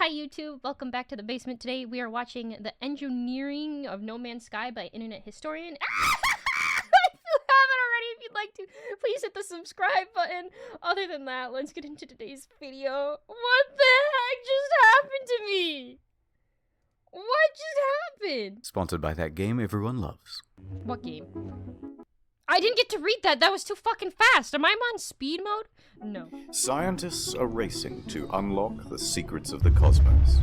Hi YouTube, welcome back to the basement. Today we are watching The Engoodening of No Man's Sky by internet historian. If you haven't already, if you'd like to, please hit the subscribe button. Other than that, let's get into today's video. What the heck just happened to me? What just happened? Sponsored by that game everyone loves. What game? I didn't get to read that. That was too fucking fast. Am I on speed mode? No. Scientists are racing to unlock the secrets of the cosmos.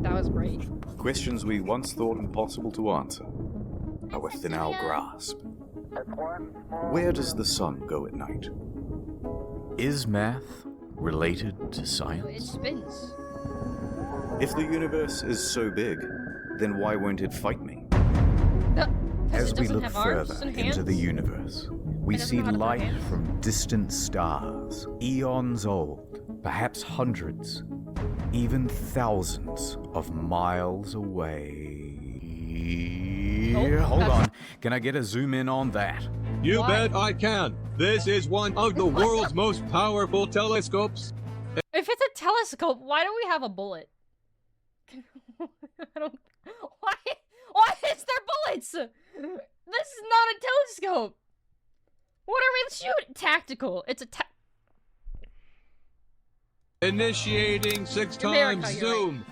That was great. Questions we once thought impossible to answer are within our grasp. Where does the sun go at night? Is math related to It science? spins. If the universe is so big, then why won't it fight me? As It we doesn't look have arms further and into the hands? universe, we It doesn't see know how to throw light hands? from distant stars, eons old, perhaps hundreds, even thousands of miles away. Oh, Hold that's- on, can I get a zoom in on that? You Why? bet I can. This is one of the world's most powerful telescopes. If it's a telescope, why don't we have a bullet? I don't. Why is there bullets? This is not a telescope. What are we shooting? Tactical. It's a Initiating 6 America, times you're right. zoom.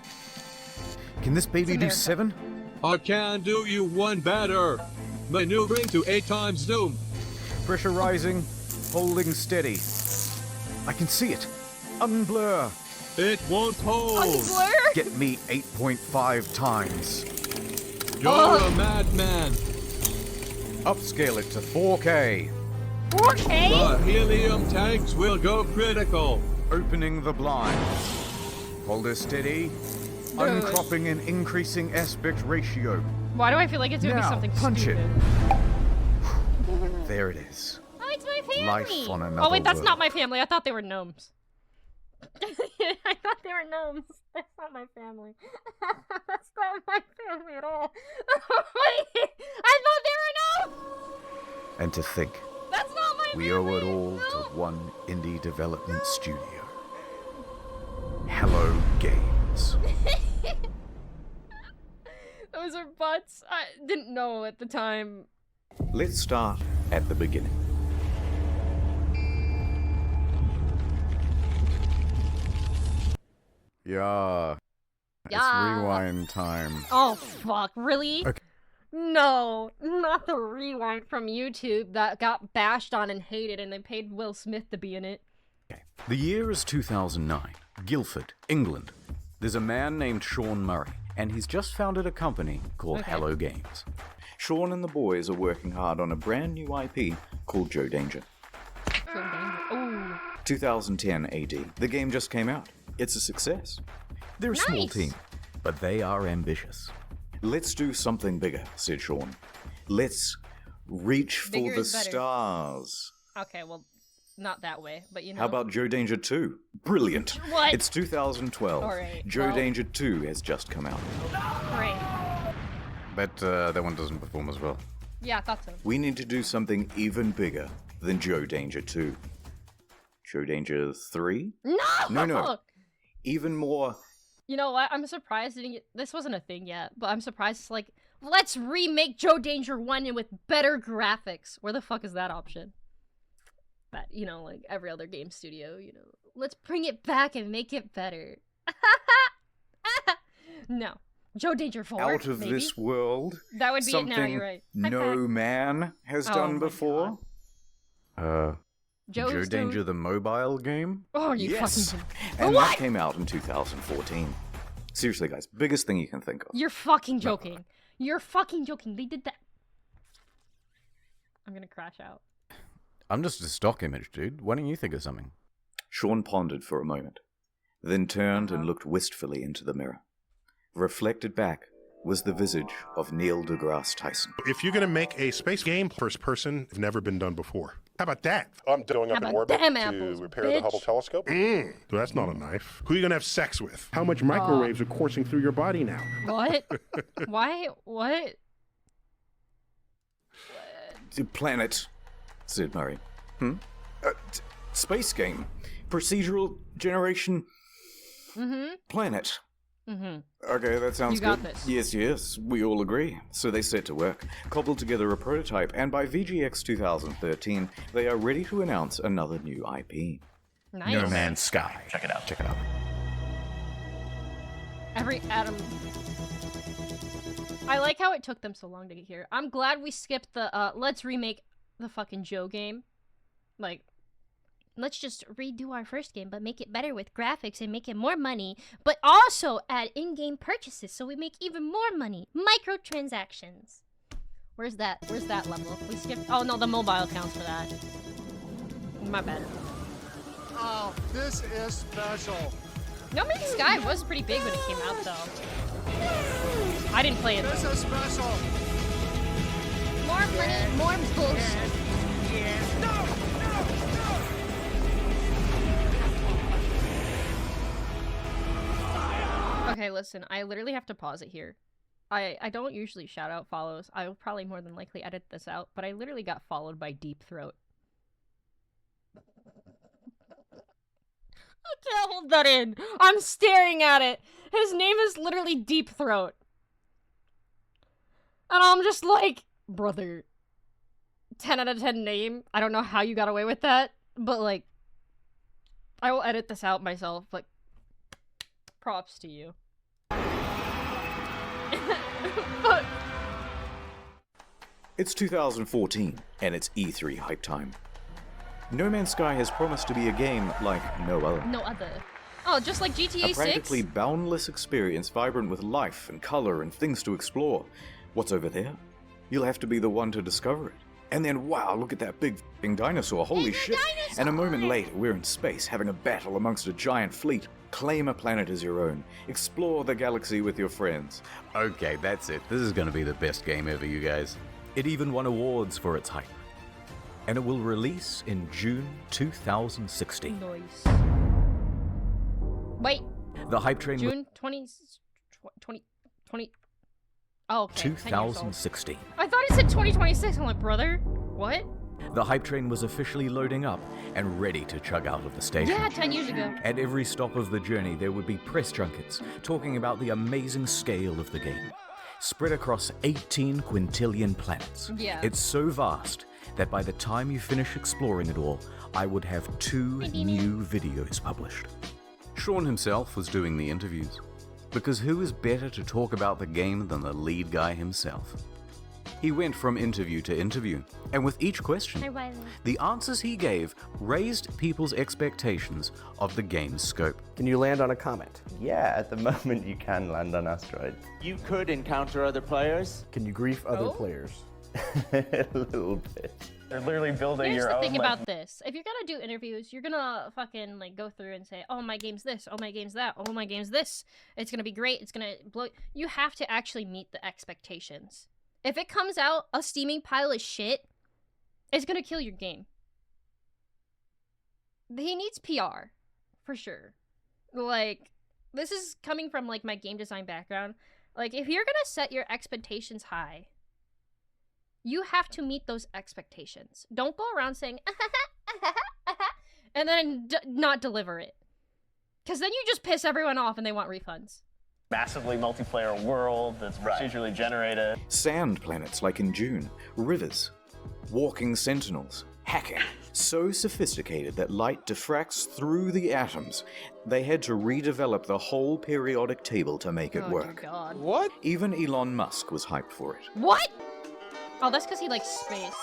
Can this baby do America. 7? I can do you one better. Maneuvering to 8 times zoom. Pressure rising, holding steady. I can see it. Unblur. It won't hold. blur. Get me 8.5 times. You're a madman. Upscale it to 4K. 4K. The helium tanks will go critical. Opening the blind. Hold her steady. Uncropping and increasing aspect ratio. Why do I feel like it's gonna be Now, something punch it. stupid? There it is. Oh, it's my family. Life on Oh another wait, that's world. not my family. I thought they were gnomes. I thought they were gnomes. That's not my family. That's not my family at all. Wait, I thought they were gnomes. And to think, That's not my we family. owe it all No. to one indie development studio. Hello Games. Those are butts. I didn't know at the time. Let's start at the beginning. Yeah. It's Yeah. rewind time. Oh fuck, really? Okay. No, not the rewind from YouTube that got bashed on and hated and they paid Will Smith to be in it. The year is 2009. Guildford, England. There's a man named Sean Murray, and he's just founded a company called Okay. Hello Games. Sean and the boys are working hard on a brand new IP called Joe Danger. So dangerous. Ooh. 2010 AD. The game just came out. It's a success. They're a small Nice. team, but they are ambitious. Let's do something bigger, said Sean. Let's reach Bigger for the is better. stars. Okay, well, not that way, but you know. How about Joe Danger 2? Brilliant. What? It's 2012. All right, Joe well- Danger 2 has just come out. Great. But that one doesn't perform as well. Yeah, I thought so. We need to do something even bigger than Joe Danger 2. Joe Danger 3? No! No. Even more. You know what? I'm surprised this wasn't a thing yet, but I'm surprised it's like, let's remake Joe Danger 1 with better graphics. Where the fuck is that option? But, you know, like every other game studio, you know, let's bring it back and make it better. No. Joe Danger 4, Out of maybe? this world. That would be it Something now, you're right. High no five. man has Oh done my before. Joe's Joe Danger doing- the mobile game? Oh, you Yes. fucking... And What? that came out in 2014. Seriously, guys, biggest thing you can think of. You're fucking joking. You're fucking joking. They did that. I'm gonna crash out. I'm just a stock image, dude. Why don't you think of something? Sean pondered for a moment, then turned and Uh-huh. looked wistfully into the mirror. Reflected back was the visage of Neil deGrasse Tyson. If you're going to make a space game first person, it's never been done before. How about that? I'm going How up in about orbit them to apples, repair bitch? the Hubble telescope. That's not a knife. Who are you going to have sex with? How much microwaves are coursing through your body now? What? Why? What? The planet, said Murray. Space game. Procedural generation. Planet. Mm-hmm. Okay, that sounds You got good. this. Yes, we all agree. So they set to work, cobbled together a prototype, and by VGX 2013, they are ready to announce another new IP. Nice. No Man's Sky. Check it out. Check it out. Every atom. I like how it took them so long to get here. I'm glad we skipped the, let's remake the fucking Joe game. Like, let's just redo our first game, but make it better with graphics and make it more money, but also add in-game purchases so we make even more money. Microtransactions. Where's that level? We skipped, oh no, the mobile counts for that. My bad. Oh, this is special. No Man's Sky was pretty big when it came out, though. I didn't play it. This is special. More money, more bullshit. Okay, listen, I literally have to pause it here. I don't usually shout out follows. I will probably more than likely edit this out, but I literally got followed by Deep Throat. I can't hold that in. I'm staring at it. His name is literally Deep Throat. And I'm just like, brother, 10 out of 10 name. I don't know how you got away with that, but like, I will edit this out myself. Like, props to you. But It's 2014, and it's E3 hype time. No Man's Sky has promised to be a game like no other. no other. Oh, just like GTA A 6? practically boundless experience vibrant with life and color and things to explore. What's over there? You'll have to be the one to discover it. And then, wow, look at that big f***ing dinosaur, holy shit. And a moment later, we're in space having a battle amongst a giant fleet. Claim a planet as your own. Explore the galaxy with your friends. Okay, that's it. This is going to be the best game ever, you guys. It even won awards for its hype. And it will release in June 2016. Nice. Wait, The hype train June 20... Oh, okay. 10 years old. 2016. I thought it said 2026. I'm like, brother, what? The hype train was officially loading up and ready to chug out of the station. Yeah, 10 years ago. At every stop of the journey, there would be press junkets talking about the amazing scale of the game. Spread across 18 quintillion planets. Yeah. It's so vast that by the time you finish exploring it all, I would have 2 new videos published. Sean himself was doing the interviews, because who is better to talk about the game than the lead guy himself? He went from interview to interview, and with each question, the answers he gave raised people's expectations of the game's scope. Can you land on a comet? Yeah, at the moment you can land on asteroids. You could encounter other players. Can you grief other Oh? players? A little bit. They're literally building Here's your the own. thing about this. If you're gonna do interviews, you're gonna fucking, like, go through and say, oh, my game's this, oh, my game's that, oh, my game's this. It's gonna be great, it's gonna blow... You have to actually meet the expectations. If it comes out a steaming pile of shit, it's gonna kill your game. He needs PR, for sure. Like, this is coming from, like, my game design background. Like, if you're gonna set your expectations high, you have to meet those expectations. Don't go around saying, and then not deliver it. Because then you just piss everyone off and they want refunds. Massively multiplayer world that's procedurally generated. Sand planets like in June, rivers, walking sentinels, hacking. So sophisticated that light diffracts through the atoms, they had to redevelop the whole periodic table to make it Oh, work. dear God. What? Even Elon Musk was hyped for it. What? Oh, that's because he likes space.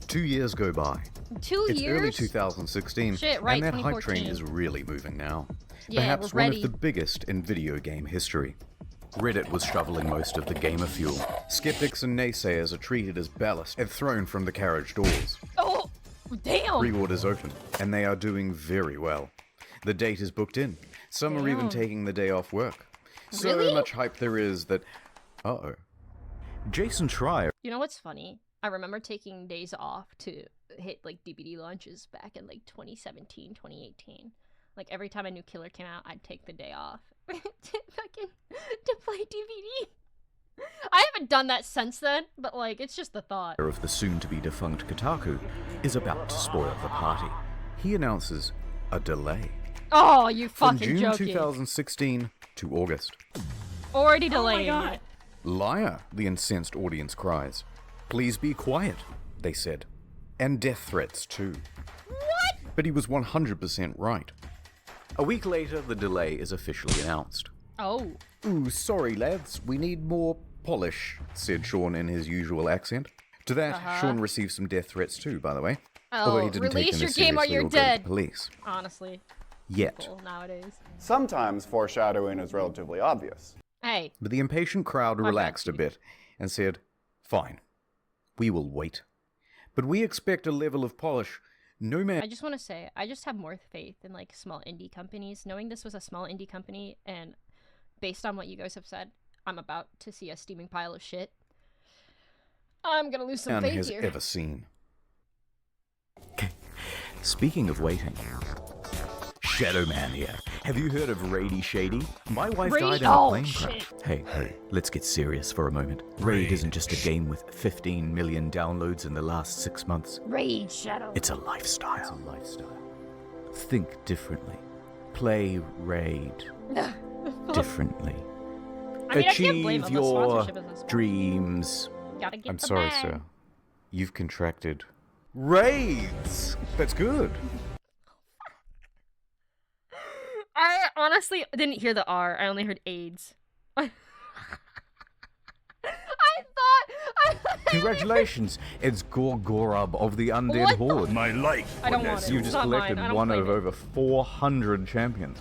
2 years go by. 2 It's years? early 2016, Shit, right, and that hype 2014. train is really moving now. Yeah, Perhaps we're one ready. of the biggest in video game history. Reddit was shoveling most of the gamer fuel. Skeptics and naysayers are treated as ballast and thrown from the carriage doors. Oh, damn! Pre-orders open, and they are doing very well. The date is booked in. Some are even Damn. taking the day off work. So Really? much hype there is that... Uh-oh. Jason Schreier You know what's funny? I remember taking days off to hit, like, DVD launches back in, like, 2017, 2018. Like, every time a new killer came out, I'd take the day off to play DVD. I haven't done that since then, but, like, it's just the thought. of the soon-to-be defunct Kotaku is about to spoil the party. He announces a delay. Oh, you From fucking June joking. 2016 to August. Already delaying it. Liar, the incensed audience cries. Please be quiet, they said. And death threats, too. What? But he was 100% right. A week later, the delay is officially announced. Oh. Ooh, sorry, lads. We need more polish, said Sean in his usual accent. To that, Sean received some death threats too, by the way. Although he didn't take release them your as game or seriously you're or go to the dead. police. Honestly. Yet. People nowadays. Sometimes foreshadowing is relatively obvious. Hey. But the impatient crowd relaxed a bit and said, fine, we will wait. But we expect a level of polish no man... I just want to say, I just have more faith in, like, small indie companies. Knowing this was a small indie company, and based on what you guys have said, I'm about to see a steaming pile of shit. I'm gonna lose some faith has here. ever seen. Speaking of waiting, Shadow Man here. Have you heard of Raidy Shady? My wife died in a plane crash. Hey, let's get serious for a moment. Raid isn't just a game with 15 million downloads in the last 6 months. Raid Shadow. It's a lifestyle. Think differently. Play Raid differently. I mean, I can't blame Achieve them. The your sponsorship is a dreams. Gotta get I'm the sorry, bag. sir. You've contracted raids. That's good. I honestly didn't hear the R. I only heard AIDS. I thought... Congratulations, it's Gorgorub of the Undead What the Horde. My life. I don't want it. You've It's just not collected mine. I don't one claim of it. over 400 champions.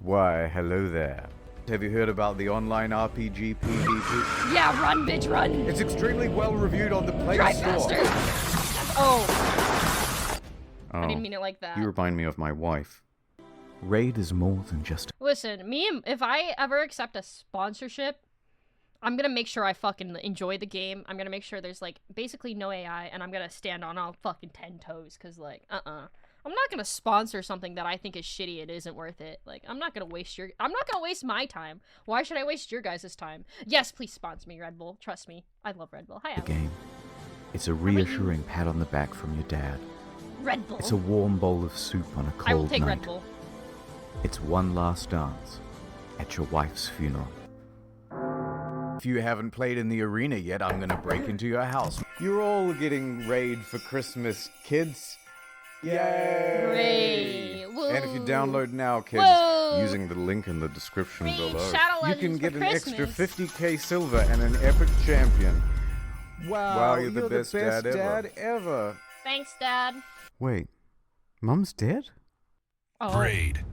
Why, hello there. Have you heard about the online RPG PvP? Yeah, run, bitch, run. It's extremely well reviewed on the Play Drive Store. faster. Oh, I didn't mean it like that. You remind me of my wife. Raid is more than just... Listen, if I ever accept a sponsorship, I'm gonna make sure I fucking enjoy the game. I'm gonna make sure there's, like, basically no AI, and I'm gonna stand on all fucking 10 toes, because, like, I'm not gonna sponsor something that I think is shitty. It isn't worth it. Like, I'm not gonna waste my time. Why should I waste your guys' time? Yes, please sponsor me, Red Bull. Trust me. I love Red Bull. Hi, Alex. game. It's a reassuring pat on the back from your dad. Red Bull. It's a warm bowl of soup on a cold I will take night. Red Bull. It's one last dance at your wife's funeral. If you haven't played in the arena yet, I'm gonna break into your house. You're all getting Raid for Christmas, kids. Yay! Hooray! And if you Woo! download now, kids, Woo! using the link in the description Raid below, Shadow you can Legends get for an extra Christmas. 50k silver and an epic champion. Wow, You're the best dad ever. Thanks, Dad. Wait, Mum's dead? Oh. Raid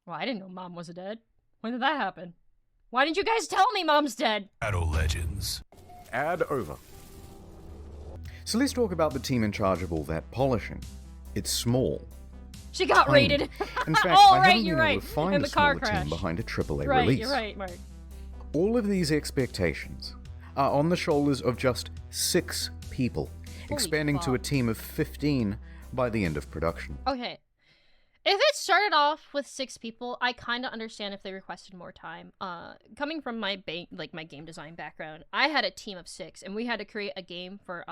Well, I didn't know Mom was dead. When did that happen? Why didn't you guys tell me Mom's dead? Shadow Legends. Ad over. So let's talk about the team in charge of all that polishing. It's small. She got Tiny. raided. In fact, Oh, I right, haven't you're been right. able to find In a the car smaller crash. team behind a AAA Right, release. you're right, Mark. All of these expectations are on the shoulders of just 6 people, expanding to a fuck. team of 15 by the end of production. Okay. If it started off with 6 people, I kind of understand if they requested more time. Coming from my my game design background, I had a team of 6, and we had to create a game for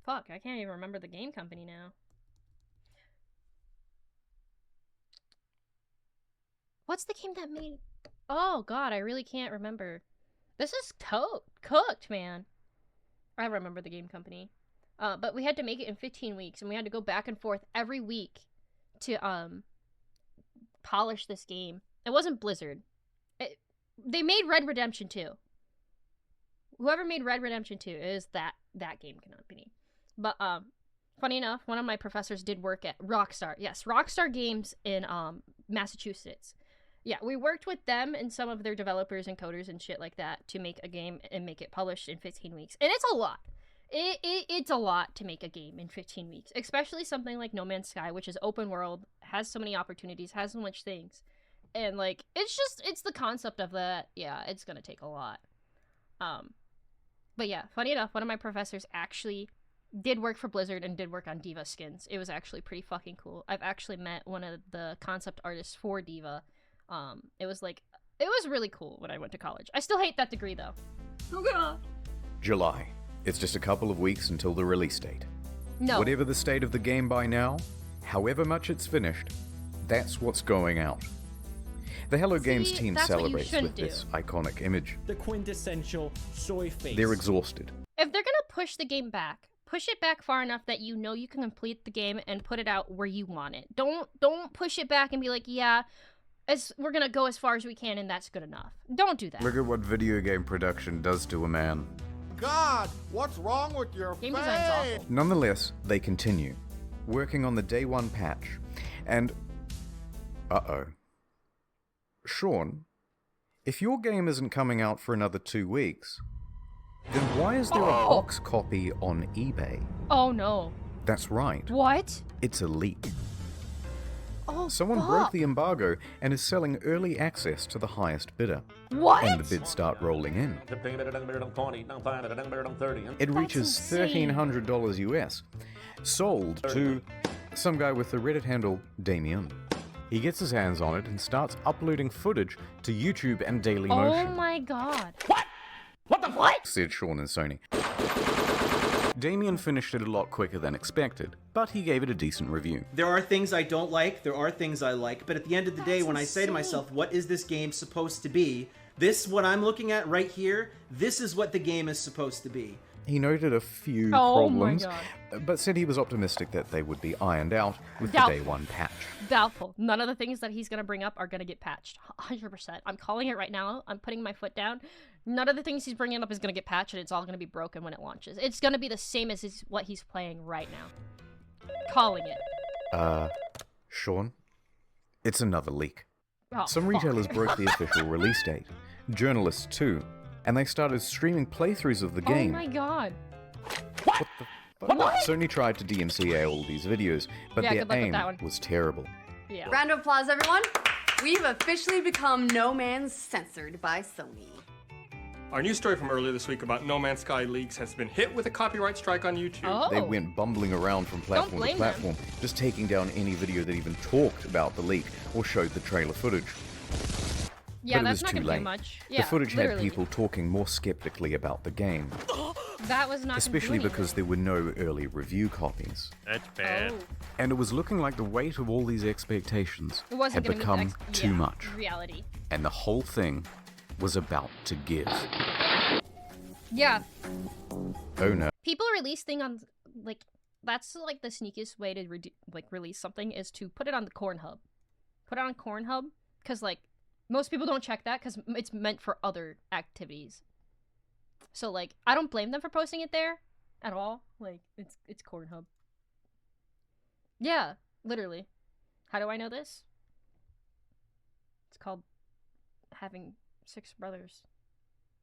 Fuck, I can't even remember the game company now. What's the game that made... Oh, God, I really can't remember. This is cooked, man. I remember the game company. But we had to make it in 15 weeks, and we had to go back and forth every week to, polish this game. It wasn't Blizzard. They made Red Redemption 2. Whoever made Red Redemption 2 is that game company. But, funny enough, one of my professors did work at Rockstar. Yes, Rockstar Games in, Massachusetts. Yeah, we worked with them and some of their developers and coders and shit like that to make a game and make it published in 15 weeks. And it's a lot. It's a lot to make a game in 15 weeks, especially something like No Man's Sky, which is open world, has so many opportunities, has so much things. And, like, it's the concept of that. Yeah, it's gonna take a lot. But yeah, funny enough, one of my professors actually did work for Blizzard and did work on Diva skins. It was actually pretty fucking cool. I've actually met one of the concept artists for Diva. It was really cool when I went to college. I still hate that degree, though. Oh, God. July. It's just a couple of weeks until the release date. No. Whatever the state of the game by now, however much it's finished, that's what's going out. The Hello Games team that's what you celebrates shouldn't with this iconic image. The quintessential soy face. They're exhausted. If they're gonna push the game back, push it back far enough that you know you can complete the game and put it out where you want it. Don't push it back and be like, yeah, we're gonna go as far as we can and that's good enough. Don't do that. Look at what video game production does to a man. God, what's wrong with your Game face? design's awful. Nonetheless, they continue, working on the day one patch, and... uh-oh. Sean, if your game isn't coming out for another 2 weeks, then why is there a box copy on eBay? Oh no. That's right. What? It's a leak. Oh, Someone broke the embargo and is selling early access to the highest bidder. What? And the bids start rolling in. It reaches insane. $1,300 US. Sold to some guy with the Reddit handle Damien. He gets his hands on it and starts uploading footage to YouTube and Daily Oh Motion. my god. What the what? Said Sean and Sony. Damien finished it a lot quicker than expected, but he gave it a decent review. There are things I don't like, there are things I like, but at the end of the day, when I say to insane. myself, what is this game supposed to be? This, what I'm looking at right here, this is what the game is supposed to be. He noted a few Oh my problems, God. but said he was optimistic that they would be ironed out with the Doubtful. day one patch. Doubtful. None of the things that he's gonna bring up are gonna get patched. 100%. I'm calling it right now. I'm putting my foot down. None of the things he's bringing up is gonna get patched, and it's all gonna be broken when it launches. It's gonna be the same as what he's playing right now. Calling it. Sean? It's another leak. Oh, Some fuck. retailers broke the official release date. Journalists too. And they started streaming playthroughs of the game. Oh my god. What the fuck? Sony tried to DMCA all these videos, but Yeah, their good luck with aim that one. was terrible. Yeah. Round of applause, everyone. We've officially become No Man's censored by Sony. Our news story from earlier this week about No Man's Sky leaks has been hit with a copyright strike on YouTube. Oh. They went bumbling around from platform to blame platform, just taking down any video that even talked about the leak or showed the trailer footage. Yeah, but it that's was not too gonna late. do much. The Yeah, footage literally. had people talking more skeptically about the game, That was not especially gonna do because there were no early review copies. That's anything. And it was looking like the weight of all these expectations It wasn't had gonna become meet the too much. reality. And the whole thing was about to give. Yeah. Oh no. People release things on, like, that's like the sneakiest way to release something is to put it on the Cornhub. Put it on Cornhub, because, like, most people don't check that because it's meant for other activities. So, like, I don't blame them for posting it there at all. Like, it's Cornhub. Yeah, literally. How do I know this? It's called having 6 brothers.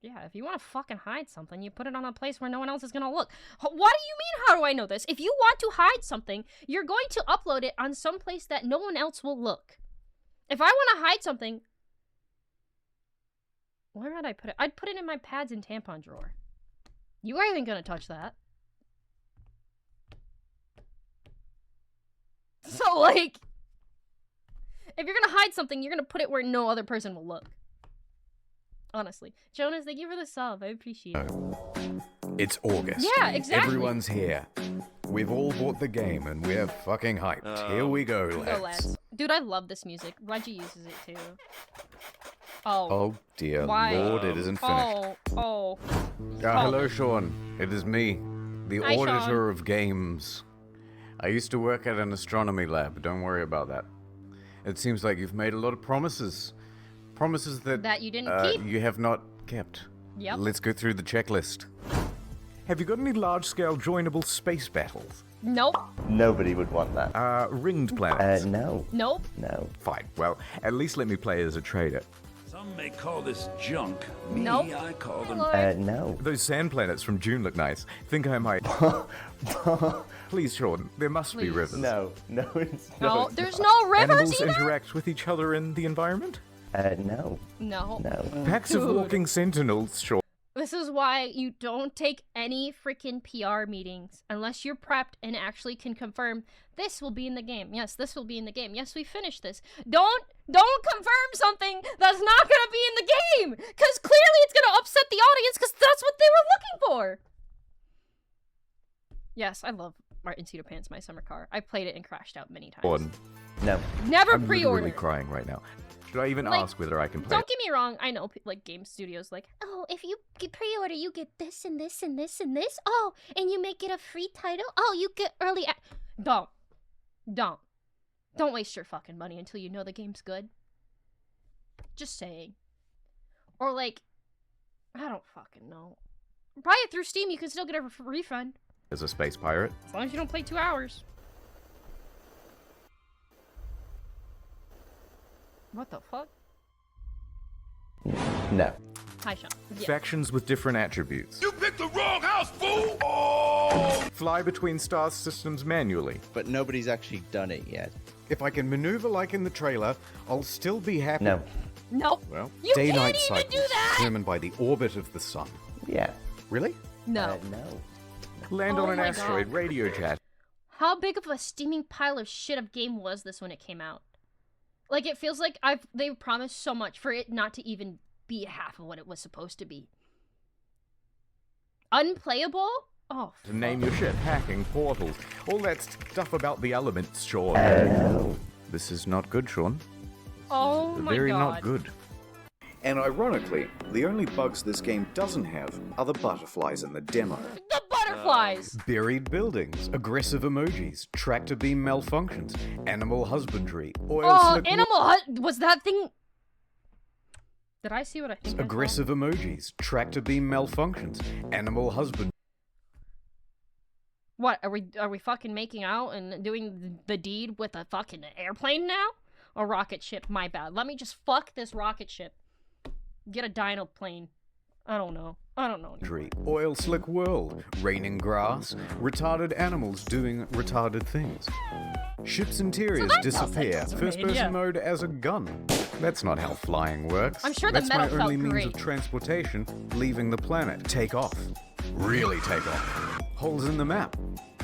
Yeah, if you want to fucking hide something, you put it on a place where no one else is gonna look. What do you mean, how do I know this? If you want to hide something, you're going to upload it on some place that no one else will look. If I want to hide something, where would I put it? I'd put it in my pads and tampon drawer. You ain't even gonna touch that. So, like, if you're gonna hide something, you're gonna put it where no other person will look. Honestly. Jonas, thank you for the sub. I appreciate it. It's August. Yeah, exactly. Everyone's here. We've all bought the game and we're fucking hyped. Here we go, Go, lads. lads. Dude, I love this music. Reggie uses it too. Oh. Oh dear Why? lord, it isn't finished. Oh. Hello, Sean. It is me, the Hi, auditor Sean. of games. I used to work at an astronomy lab. Don't worry about that. It seems like you've made a lot of promises. Promises that you didn't keep. You have not kept. Yep. Let's go through the checklist. Have you got any large-scale joinable space battles? Nope. Nobody would want that. Ringed planets? No. Nope. No. Fine. Well, at least let me play as a trader. Some may call this junk. Me, Nope. I call them... No. Those sand planets from June look nice. Think I might... Please, Sean, there must be Please. rivers. No, it's No, it's there's not. no rivers Animals either? interact with each other in the environment? No. No. Packs of Dude. walking sentinels, sure. This is why you don't take any freaking PR meetings unless you're prepped and actually can confirm this will be in the game. Yes, this will be in the game. Yes, we finished this. Don't confirm something that's not gonna be in the game, because clearly it's gonna upset the audience, because that's what they were looking for. Yes, I love Martin Cedar Pants, My Summer Car. I played it and crashed out many times. Gordon, No. Never I'm pre-ordered. literally crying right now. Should I even Like, ask whether I can play Don't it? get me wrong. I know like game studios like, oh, if you get pre-order, you get this and this and this and this. Oh, and you make it a free title. Oh, you get early. Don't waste your fucking money until you know the game's good. Just saying. Or like, I don't fucking know. Buy it through Steam. You can still get a refund As a space pirate? as long as you don't play 2 hours. What the fuck? No. Hi, Sean. Yeah. Factions with different attributes. You picked the wrong house, fool! Oh! Fly between star systems manually. But nobody's actually done it yet. If I can maneuver like in the trailer, I'll still be happy. No. Nope. Well, You day-night can't even cycles do that! determined by the orbit of the sun. Yeah. Really? No. No. Land Oh on an my asteroid, God. radio chat. How big of a steaming pile of shit of game was this when it came out? Like, it feels like they promised so much for it not to even be half of what it was supposed to be. Unplayable? Oh, To name your shit, hacking, portals, all that stuff about the elements, Sean. This is not good, Sean. oh my Very god. not good. And ironically, the only bugs this game doesn't have are the butterflies in the demo. The butterflies! Buried buildings, aggressive emojis, tractor beam malfunctions, animal husbandry, oil Oh, slick was that thing... Did I see what I think I saw? aggressive emojis, tractor beam malfunctions, animal husband. What, are we fucking making out and doing the deed with a fucking airplane now? Or rocket ship, my bad. Let me just fuck this rocket ship. Get a dino plane. I don't know. Anymore. Oil slick world, raining grass, retarded animals doing retarded things. Ship's interiors disappear, first person mode as a gun. That's not how flying works. I'm sure the That's metal my only felt means great. of transportation, leaving the planet. Take off. Really take off. Holes in the map.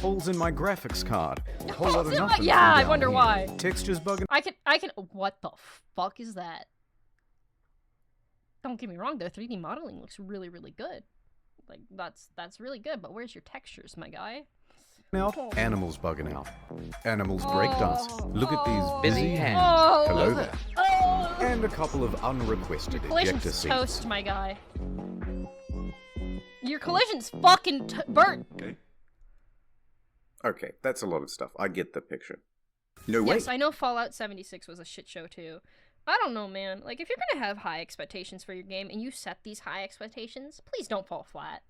Holes in my graphics card. A whole lot of nothing. Yeah, from I down wonder here. why. Textures bugging. I can, what the fuck is that? Don't get me wrong, their 3D modeling looks really, really good. Like, that's really good, but where's your textures, my guy? Out. Animals bugging out. Animals breakdance. Look at these busy hands. Oh. Hello there. And a couple of unrequested ejector Collision's seats. toast, my guy. Your collision's fucking burnt. Okay, that's a lot of stuff. I get the picture. No, Yes, wait. I know Fallout 76 was a shit show too. I don't know, man. Like, if you're gonna have high expectations for your game and you set these high expectations, please don't fall flat.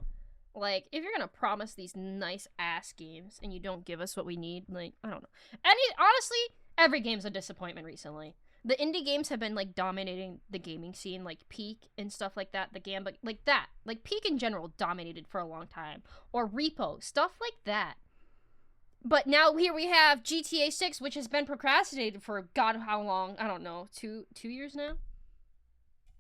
Like, if you're gonna promise these nice ass games and you don't give us what we need, like, I don't know. Honestly, every game's a disappointment recently. The indie games have been like dominating the gaming scene, like Peak and stuff like that. The Gambit, like that, like Peak in general dominated for a long time, or Repo, stuff like that. But now here we have GTA 6, which has been procrastinated for God how long? I don't know, two years now?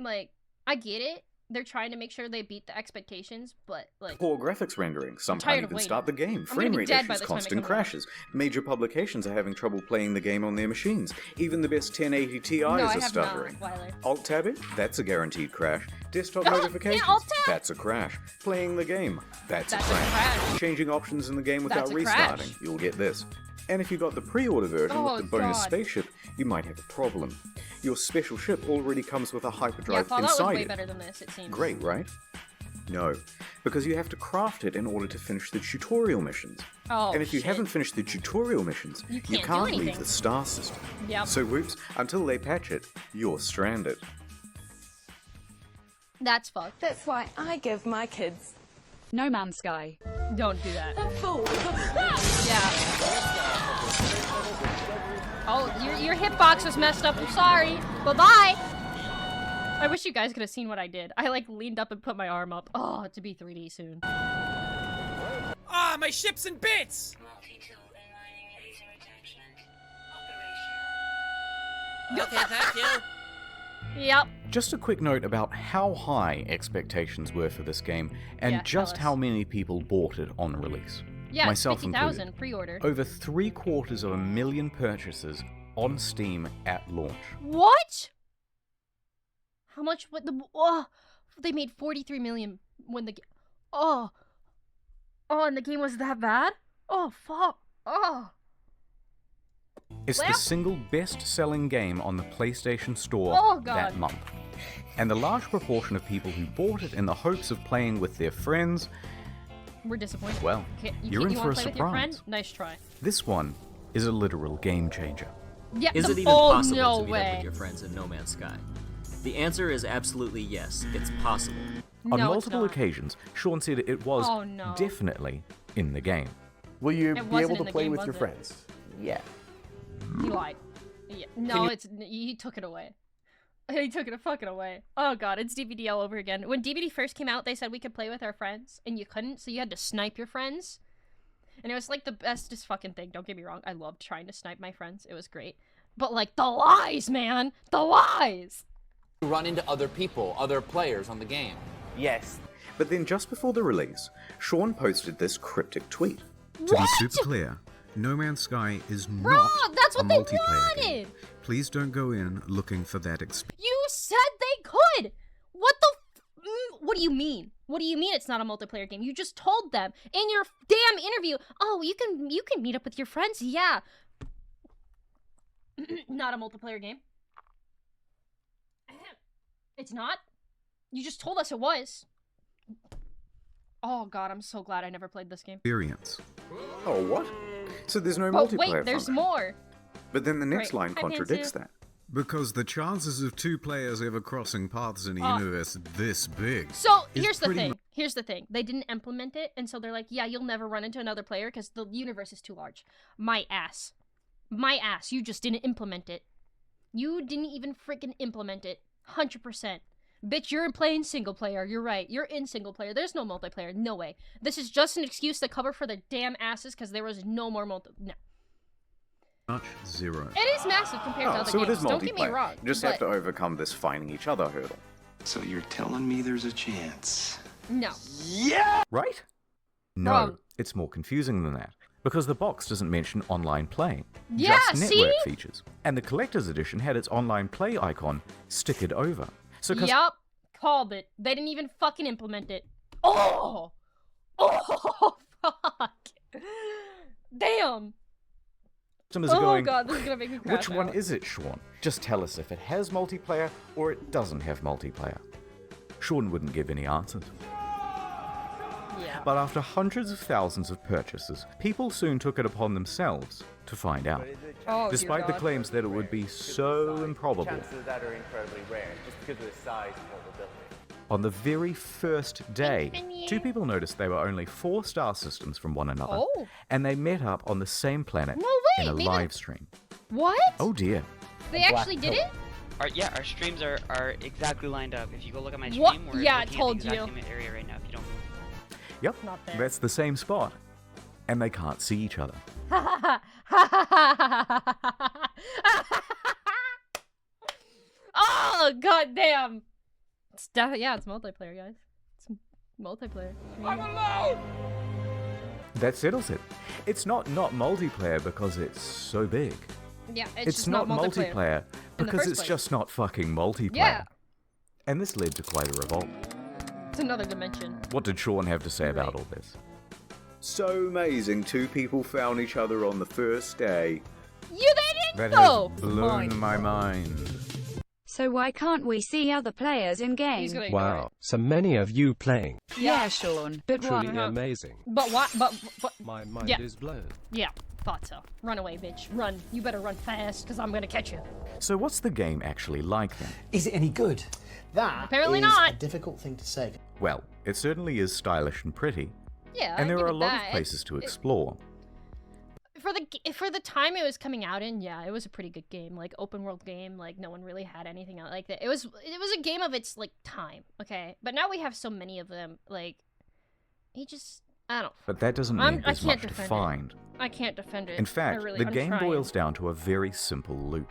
Like, I get it. They're trying to make sure they beat the expectations, but like... Poor graphics rendering. Some tired can't of even waiting. start the game. I'm Frame gonna be rate dead by issues, the time it constant comes out. crashes. Major publications are having trouble playing the game on their machines. Even the best 1080 Ti's I are have not, stuttering. Wiley. Alt-tab it? That's a guaranteed crash. Desktop Yeah, notifications? Alt-tab! That's a crash. Playing the game? That's a That's a crash. crash. Changing options in the game without That's a restarting? crash. You'll get this. And if you got the pre-order version Oh, with the bonus God. spaceship, you might have a problem. Your special ship already comes with a Yeah, hyperdrive Fallout was inside way it. better than this, it seems. Great, right? No, because you have to craft it in order to finish the tutorial missions. Oh, and if you shit. haven't finished the tutorial missions, You you can't do can't leave anything. the star system. Yep. So whoops, until they patch it, you're stranded. That's fucked. That's why I give my kids No Man's Sky. Don't do that. A fool. Yeah. Oh, your hitbox was messed up. I'm sorry. Bye-bye. I wish you guys could have seen what I did. I, like, leaned up and put my arm up. Oh, to be 3D soon. Ah, my ship's in bits! Okay, thank you. Yep. Just a quick note about how high expectations were for this game, and Yeah, just tell how us. many people bought it on release. Yeah, Myself 50,000 included. pre-order. Over 750,000 purchases on Steam at launch. What? How much? What the? Oh, they made 43 million when the. Oh, and the game was that bad? Oh fuck. Oh. It's the single best-selling game on the PlayStation Store that month. And the large proportion of people who bought it in the hopes of playing with their friends, we're disappointed. Well, you're in for a surprise. Nice try. This one is a literal game changer. Yeah, is it even possible to meet up with your friends in No Man's Sky? The answer is absolutely yes. It's possible. On multiple occasions, Sean said it was definitely in the game. Will you be able to play with your friends? Yeah. He lied. Yeah. No, he took it away. He took it fucking away. Oh god, it's DVD all over again. When DVD first came out, they said we could play with our friends, and you couldn't, so you had to snipe your friends. And it was like the bestest fucking thing, don't get me wrong. I loved trying to snipe my friends. It was great. But like, the lies, man! The lies! Run into other people, other players on the game. Yes. But then just before the release, Sean posted this cryptic tweet. To be super clear, No Man's Sky is not that's what a they multiplayer game. wanted! Please don't go in looking for that You said they could! What the what do you mean? What do you mean it's not a multiplayer game? You just told them in your damn interview, oh, you can meet up with your friends, yeah. Not a multiplayer game. It's not? You just told us it was. Oh god, I'm so glad I never played this game. experience. Oh, what? So there's no But multiplayer wait, there's function. more. But then the next Right. line contradicts that. Because the chances of two players ever crossing paths in a universe this big. So is here's the pretty thing. Here's the thing. They didn't implement it, and so they're like, yeah, you'll never run into another player because the universe is too large. My ass. My ass. You just didn't implement it. You didn't even freaking implement it. 100%. Bitch, you're playing single player. You're right. You're in single player. There's no multiplayer. No way. This is just an excuse to cover for their damn asses because there was no more No. much zero. It is massive compared to other so games. it is multiplayer. Don't get me wrong. You just have to overcome this finding each other hurdle. So you're telling me there's a chance? No. Yeah! Right? No, Wrong. it's more confusing than that. Because the box doesn't mention online play. Yeah, just see? network features. And the collector's edition had its online play icon stickered over. So Yup. Called it. They didn't even fucking implement it. Oh! Oh, fuck. Damn. customers are going, god, this is gonna make me crash which one out. is it, Sean? Just tell us if it has multiplayer or it doesn't have multiplayer. Sean wouldn't give any answers. Yeah. But after hundreds of thousands of purchases, people soon took it upon themselves to find out. Oh, Despite the claims that it would be so improbable, Chances of that are incredibly rare, just because of the size and vulnerability. on the very first day, two people noticed they were only 4 star systems from one another, Oh. and they met up on the same planet No way, in a maybe- live stream. What? Oh dear. They actually did it? Our streams are exactly lined up. If you go look at my stream, What? we're Yeah, I looking told at the exact you. same area right now. If you don't move. Yep, Not there. that's the same spot. And they can't see each other. Oh, god damn. It's yeah, it's multiplayer, guys. It's multiplayer. I'm alone! That settles it. It's not multiplayer because it's so big. Yeah, It's just not multiplayer. multiplayer in the because first it's place. just not fucking multiplayer. Yeah. And this led to quite a revolt. It's another dimension. What did Sean have to say about all this? So amazing, 2 people found each other on the first day. You they That didn't though. has blown my mind. So why can't we see other players in game? He's gonna ignore Wow, so many of you playing. Yeah, Sean. But Truly why? amazing. But what? But My mind yeah. is blown. Yeah, thought so. Run away, bitch. Run. You better run fast, because I'm gonna catch you. So what's the game actually like then? Is it any good? That Apparently is not. a difficult thing to say. Well, it certainly is stylish and pretty. Yeah, And I there give are a it lot that. of places to explore. For the time it was coming out in, yeah, it was a pretty good game. Like open world game, like no one really had anything out like that. It was a game of its like time, okay? But now we have so many of them, like I don't. But that doesn't mean there's much to find. I can't defend it. In fact, I'm the game trying. boils down to a very simple loop.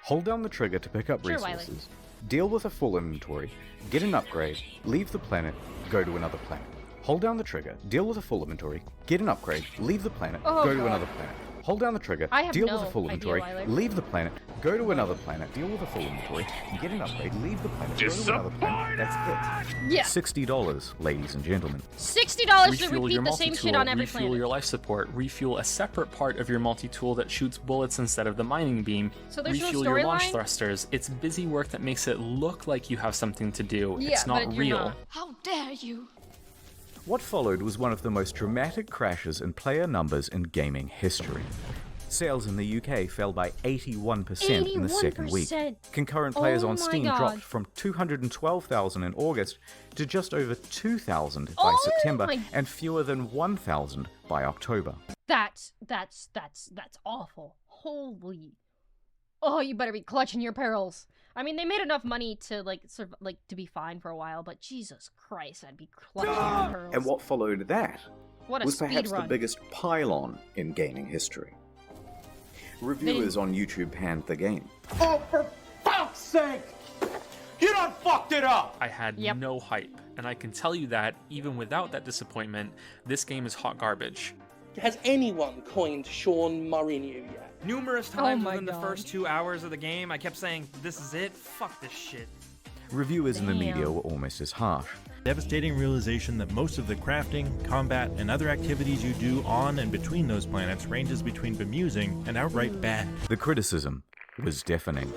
Hold down the trigger to pick up Sure, Wiley. resources, deal with a full inventory, get an upgrade, leave the planet, go to another planet. Hold down the trigger, deal with a full inventory, get an upgrade, leave the planet, Oh, go to God. another planet. Hold down the trigger, I have deal no with the full idea inventory, why, like- leave the planet, go to another planet, deal with the full inventory, get an upgrade, leave the planet, go to another planet. That's it. Yeah. $60, ladies and gentlemen. $60 to Refuel your repeat the same shit multi-tool, on every refuel planet. your life support, refuel a separate part of your multi-tool that shoots bullets instead of the mining beam, So there's no refuel your launch storyline? thrusters. It's busy work that makes it look like you have something to do. Yeah, it's not but you're real. not. How dare you? What followed was one of the most dramatic crashes in player numbers in gaming history. Sales in the UK fell by 81% in the second week. 81%. Concurrent players Oh on my Steam God. dropped from 212,000 in August to just over 2,000 by Oh September my- and fewer than 1,000 by October. That's awful. Holy. Oh, you better be clutching your pearls. I mean, they made enough money to to be fine for a while, but Jesus Christ, I'd be clutching my pearls. And what followed that What a was perhaps speed the run. biggest pylon in gaming history. Reviewers on YouTube panned the game. Oh, for fuck's sake! You done fucked it up! I had no hype, and I can tell you that, even without that disappointment, this game is hot garbage. Has anyone coined Sean Mourinho yet? Numerous Oh times my within the God. first 2 hours of the game, I kept saying, this is it, fuck this shit. Reviewers in the media Damn. were almost as harsh. Devastating realization that most of the crafting, combat, and other activities you do on and between those planets ranges between bemusing and outright bad. The criticism was deafening,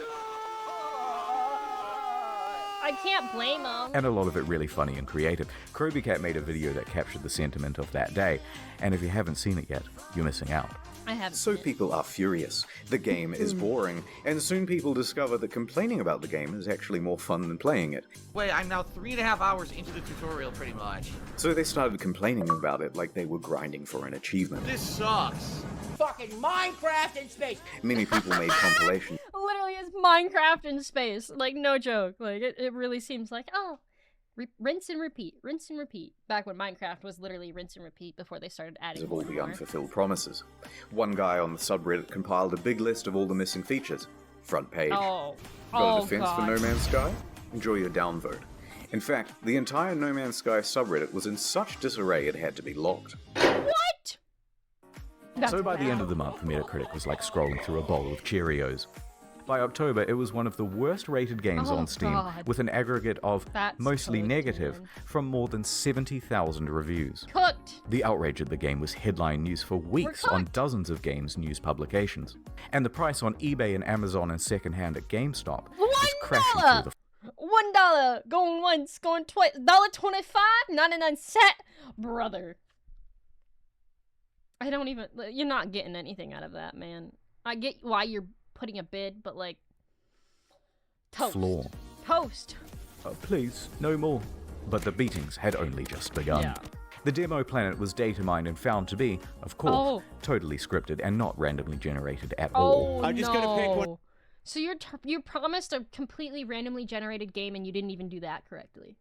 I can't blame them. and a lot of it really funny and creative. Cat made a video that captured the sentiment of that day, and if you haven't seen it yet, you're missing out. I haven't. So people are furious. The game is boring, and soon people discover that complaining about the game is actually more fun than playing it. Wait, I'm now 3.5 hours into the tutorial pretty much. So they started complaining about it like they were grinding for an achievement. This sucks. Fucking Minecraft in space! Many people made compilations Literally, it's Minecraft in space. Like, no joke. Like, it really seems like, oh, rinse and repeat, rinse and repeat. Back when Minecraft was literally rinse and repeat before they started adding of more all and the more. unfulfilled promises. One guy on the subreddit compiled a big list of all the missing features. Front page. Oh. Got Oh, a defense God. for No Man's Sky? Enjoy your downvote. In fact, the entire No Man's Sky subreddit was in such disarray it had to be locked. What? That's So by the bad. end of the month, Metacritic was like scrolling through a bowl of Cheerios. By October, it was one of the worst rated games Oh, on Steam, God. with an aggregate of That's mostly cooked, negative man. from more than 70,000 reviews. Cooked. The outrage at the game was headline news for weeks on dozens of games news publications. And the price on eBay and Amazon and secondhand at GameStop was crashing through the $1 going once, going twice. $1.25, 99¢. Brother. I don't even. You're not getting anything out of that, man. I get why you're putting a bid, but like. Toast. floor. Toast. Please, no more. But the beatings had only just begun. Yeah. The demo planet was data mined and found to be, of course, Oh. totally scripted and not randomly generated at Oh, all. no. So you promised a completely randomly generated game and you didn't even do that correctly.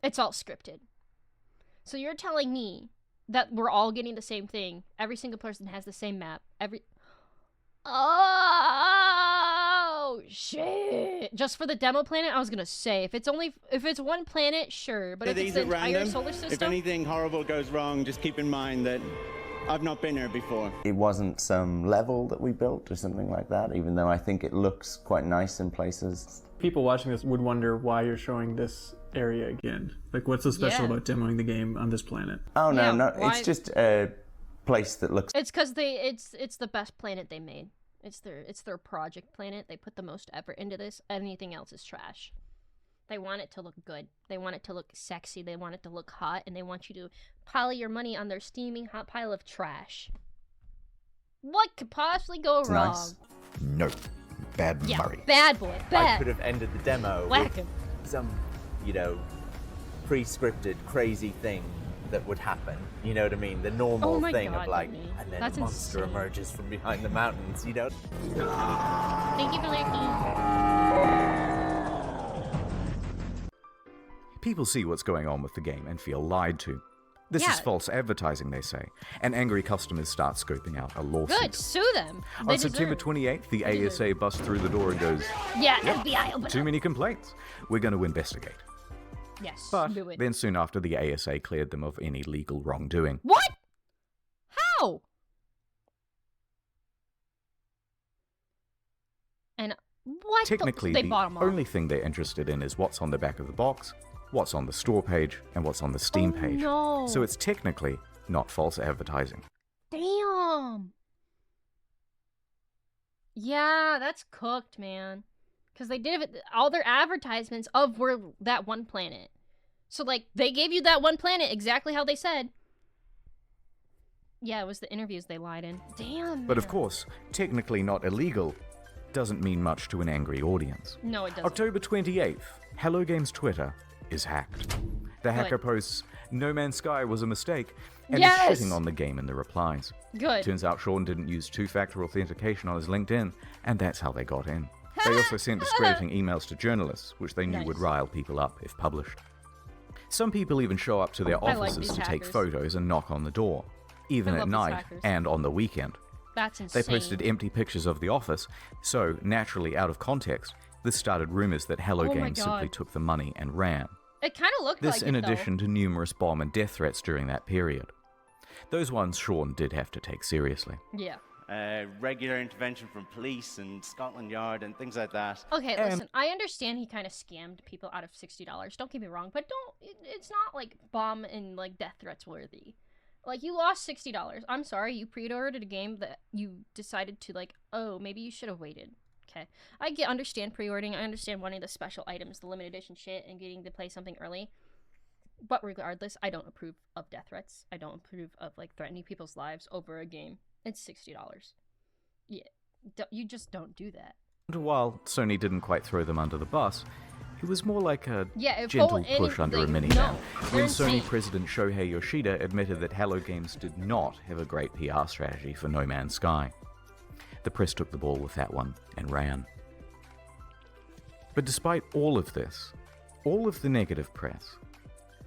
It's all scripted. So you're telling me that we're all getting the same thing. Every single person has the same map. Oh shit! Just for the demo planet, I was gonna say if it's one planet, sure. But if it's the entire solar If system, anything horrible goes wrong, just keep in mind that I've not been here before. It wasn't some level that we built or something like that, even though I think it looks quite nice in places. People watching this would wonder why you're showing this area again. Like, what's so special Yeah. about demoing the game on this planet? Oh no, Yeah, no, why- it's just a place that looks. it's because it's the best planet they made. It's their project planet. They put the most effort into this. Anything else is trash. They want it to look good. They want it to look sexy. They want it to look hot, and they want you to pile your money on their steaming hot pile of trash. What could possibly go It's wrong? nice. No. Bad Yeah, Murray. bad boy, I bad. could have ended the demo Whack with him. some, pre-scripted crazy thing that would happen. You know what I mean? The normal Oh my thing God, of like, Whitney. and then That's a monster insane. emerges from behind the mountains. Thank you for lurking. People see what's going on with the game and feel lied to. This is Yeah. false advertising, they say, and angry customers start scoping out a lawsuit. Good, sue them. They On September deserve. 28th, the ASA busts through the door and goes, Yeah, "Yep, FBI, open too up." many complaints. We're going to investigate." Yes, But do it. then soon after, the ASA cleared them of any legal wrongdoing. What? How? What? Technically, They the bought 'em all. only thing they're interested in is what's on the back of the box, what's on the store page, and what's on the Steam page. No. So it's technically not false advertising. Damn. Yeah, that's cooked, man. Because they did all their advertisements were that one planet. So, like, they gave you that one planet exactly how they said. Yeah, it was the interviews they lied in. Damn. But of man. course, technically not illegal doesn't mean much to an angry audience. No, it doesn't. October 28th, Hello Games Twitter is hacked. The hacker posts, No Man's Sky was a mistake, and is shitting on the game in the replies. Good. Turns out Sean didn't use two-factor authentication on his LinkedIn, and that's how they got in. They also sent discrediting emails to journalists, which they knew would rile people up if published. Some people even show up to their I like offices these to take hackers. photos and knock on the door, even I at love these night hackers. and on the weekend. That's insane. They posted empty pictures of the office, so, naturally out of context, this started rumors that Hello Oh my Games simply God. took the money and ran. It kind of looked This like in it, though. addition to numerous bomb and death threats during that period. Those ones Sean did have to take seriously. Yeah. Regular intervention from police and Scotland Yard and things like that. Okay, listen, I understand he kind of scammed people out of $60. Don't get me wrong, but it's not like bomb and like death threats worthy. Like, you lost $60. I'm sorry, you pre-ordered a game that you decided to, like, oh, maybe you should have waited. Okay. Understand pre-ordering. I understand wanting the special items, the limited edition shit, and getting to play something early. But regardless, I don't approve of death threats. I don't approve of, like, threatening people's lives over a game. It's $60. Yeah. You just don't do that. And while Sony didn't quite throw them under the bus, it was more like a Yeah, gentle push under a minivan. no, When they're Sony insane. president Shohei Yoshida admitted that Hello Games did not have a great PR strategy for No Man's Sky. The press took the ball with that one and ran. But despite all of this, all of the negative press,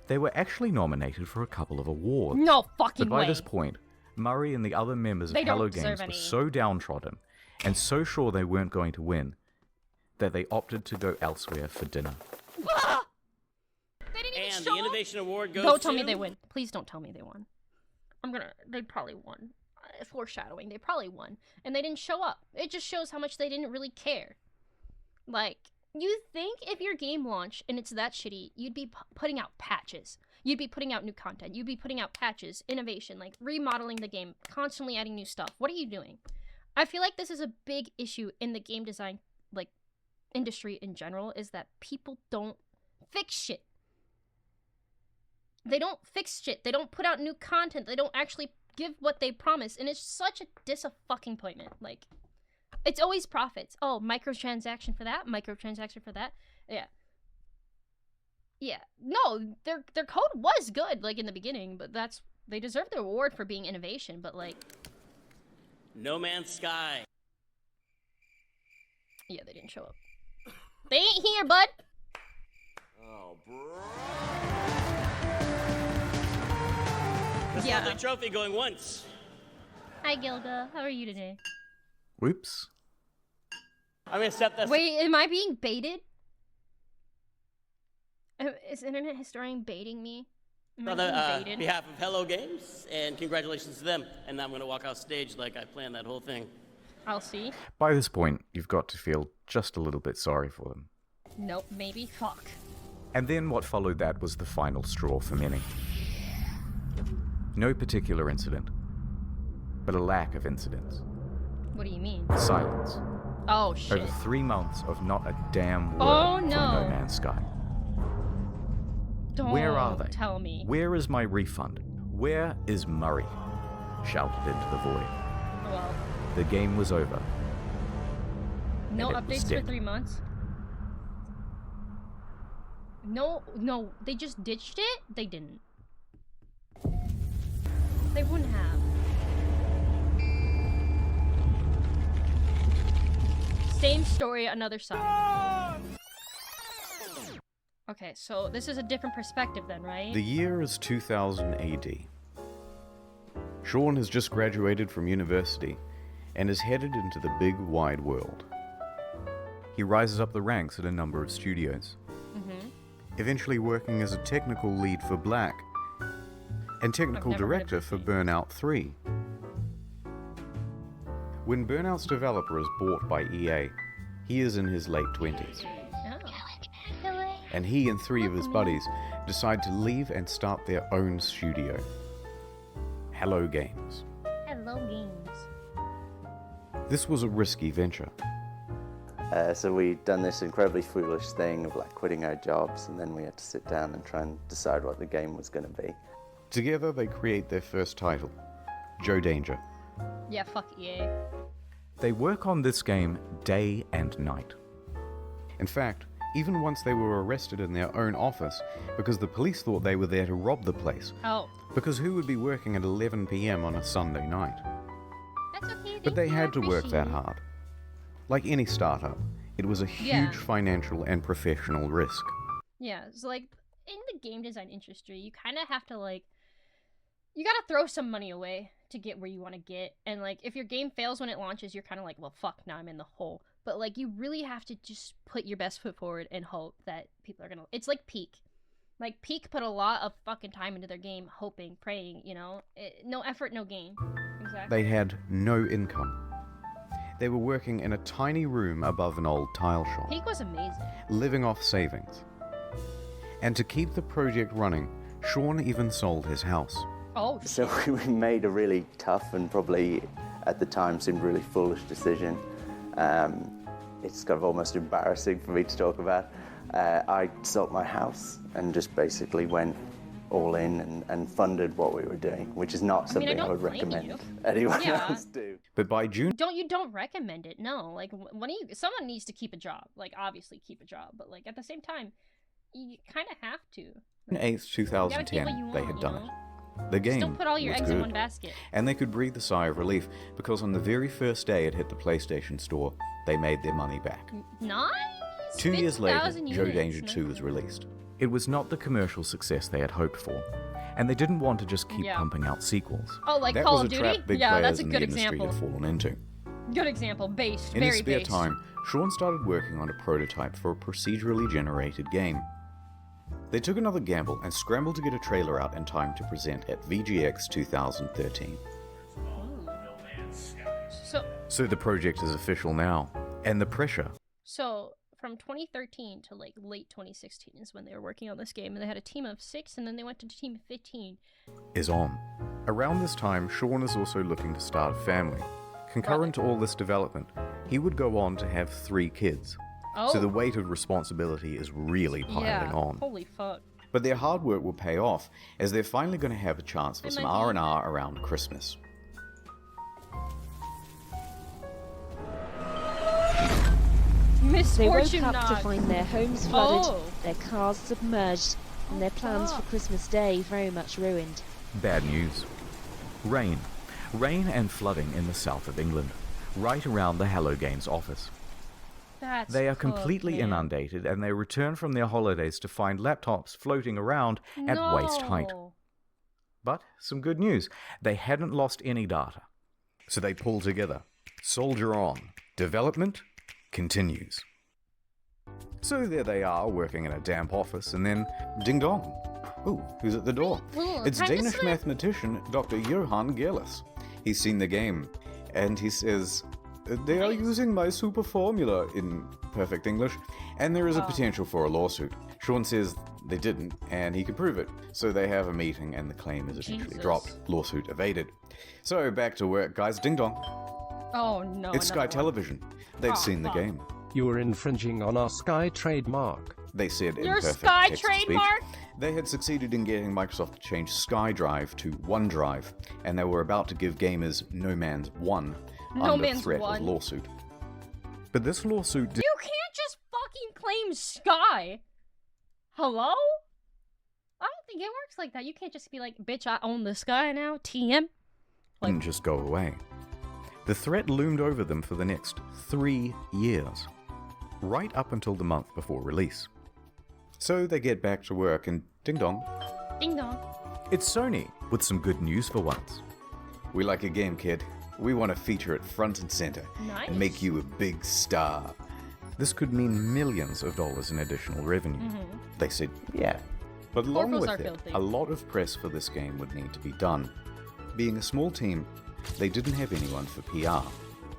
they were actually nominated for a couple of awards. No fucking But by way. this point, Murray and the other members of They don't Hello deserve Games any. were so downtrodden and so sure they weren't going to win that they opted to go elsewhere for dinner. They didn't even And show the Innovation Award goes Don't tell me to- they win. Please don't tell me they won. They probably won. Foreshadowing. They probably won. And they didn't show up. It just shows how much they didn't really care. Like, you think if your game launched and it's that shitty, you'd be putting out patches. You'd be putting out new content. You'd be putting out patches, innovation, like remodeling the game, constantly adding new stuff. What are you doing? I feel like this is a big issue in the game design, like, industry in general, is that people don't fix shit. They don't fix shit. They don't put out new content. They don't actually give what they promise. And it's such a disappointment. Like, it's always profits. Oh, microtransaction for that, microtransaction for that. Yeah. Yeah. No, their code was good, like, in the beginning, but they deserve the award for being innovation, but, like... No Man's Sky. Yeah, they didn't show up. They ain't here, bud! Oh, bro. This Yeah. lovely trophy going once. Hi, Gilga. How are you today? Whoops. I'm gonna set this. Wait, am I being baited? Is Internet Historian baiting me? Am I On the being baited? behalf of Hello Games, and congratulations to them. And now I'm gonna walk off stage like I planned that whole thing. I'll see. By this point, you've got to feel just a little bit sorry for them. Nope, maybe. Fuck. And then what followed that was the final straw for many. No particular incident, but a lack of incidents. What do you mean? Silence. Oh, shit. Over 3 months of not a damn word Oh, from no. No Man's Sky. Don't Where are they? tell me. Where is my refund? Where is Murray? Shouted into the void. Well, The game was over. no And it was updates for dead. 3 months? No, they just ditched it? They didn't. They wouldn't have. Same story, another side. Okay, so this is a different perspective then, right? The year is 2000 AD. Sean has just graduated from university and is headed into the big wide world. He rises up the ranks at a number of studios, eventually working as a technical lead for Black and technical never heard of director this for game. Burnout 3. When Burnout's developer is bought by EA, He is in his late 20s. Oh. And he and 3 of his buddies decide to leave and start their own studio. Hello Games. Hello Games. This was a risky venture. So we'd done this incredibly foolish thing of like quitting our jobs, and then we had to sit down and try and decide what the game was going to be. Together they create their first title, Joe Danger. Yeah, fuck EA. They work on this game day and night. In fact, even once they were arrested in their own office because the police thought they were there to rob the place. Oh. Because who would be working at 11 p.m. on a Sunday night? That's okay. But they had to work that hard. Like any startup, it was a huge financial and professional risk. Yeah, so like in the game design industry, you kind of have to like, you gotta throw some money away to get where you want to get. And like, if your game fails when it launches, you're kind of like, well, fuck, now I'm in the hole. But like, you really have to just put your best foot forward and hope that people are gonna. It's like Peak. Like Peak put a lot of fucking time into their game, hoping, praying. You know, no effort, no gain. Exactly. They had no income. They were working in a tiny room above an old tile shop. Peak was amazing. Living off savings. And to keep the project running, Sean even sold his house. Oh. So we made a really tough and probably at the time seemed really foolish decision. It's kind of almost embarrassing for me to talk about. I sold my house and just basically went all in and funded what we were doing, which is not something I would recommend anyone else do. But by June... Don't recommend it, no. Like, someone needs to keep a job. Like, obviously keep a job, but like, at the same time, you kind of have to. June 8th, 2010, they had done it. The game don't put all your was eggs good, in one basket. And they could breathe a sigh of relief because on the very first day it hit the PlayStation Store, they made their money back. Nice! 2 years later, Joe units. Danger 2 was released. It was not the commercial success they had hoped for, and they didn't want to just keep pumping out sequels. Oh, like that Call was of a Duty? trap big Yeah, players that's a in good the industry example. had fallen into. Good example, based, In very his spare based. time, Sean started working on a prototype for a procedurally generated game. They took another gamble and scrambled to get a trailer out in time to present at VGX 2013. So the project is official now, and the pressure. So from 2013 to like late 2016 is when they were working on this game, and they had a team of 6, and then they went to a team of 15. Is on. Around this time, Sean is also looking to start a family. Concurrent to all this development, he would go on to have 3 kids. Oh. So the weight of responsibility is really piling on. Holy fuck. But their hard work will pay off, as they're finally going to have a chance for some R&R around Christmas. They woke Misfortune up to knock. find their homes flooded, Oh. their cars submerged, and their plans for Christmas Day very much ruined. Bad news. Rain. Rain and flooding in the south of England, right around the Hello Games office. That's They are cool, completely man. inundated, and they return from their holidays to find laptops floating around at waist height. But some good news. They hadn't lost any data. So they pull together. Soldier on. Development continues. So there they are, working in a damp office, and then ding dong. Ooh, who's at the door? Ooh, It's time to Danish slip. mathematician Dr. Johan Gerlis. He's seen the game, and he says, they are using my super formula in perfect English, and there is a potential for a lawsuit. Sean says they didn't, and he can prove it. So they have a meeting, and the claim is eventually Jesus. dropped. Lawsuit evaded. So back to work, guys. Ding dong. Oh no. It's Sky another one. Television. They've seen the fuck. game. You were infringing on our Sky trademark. They said in Your perfect Sky text-to-speech, trademark? they had succeeded in getting Microsoft to change SkyDrive to OneDrive, and they were about to give gamers No Man's 1 No under Man's threat 1. of lawsuit. But this lawsuit did You can't just fucking claim Sky. Hello? I don't think it works like that. You can't just be like, bitch, I own the Sky now, TM. didn't just go away. The threat loomed over them for the next 3 years, right up until the month before release. So they get back to work, and ding dong, Ding dong. it's Sony with some good news for once. We like a game, kid. We want to feature it front and center Nice. and make you a big star. This could mean millions of dollars in additional revenue. They said, yeah. But along Corporals with are it, filthy. a lot of press for this game would need to be done. Being a small team, they didn't have anyone for PR.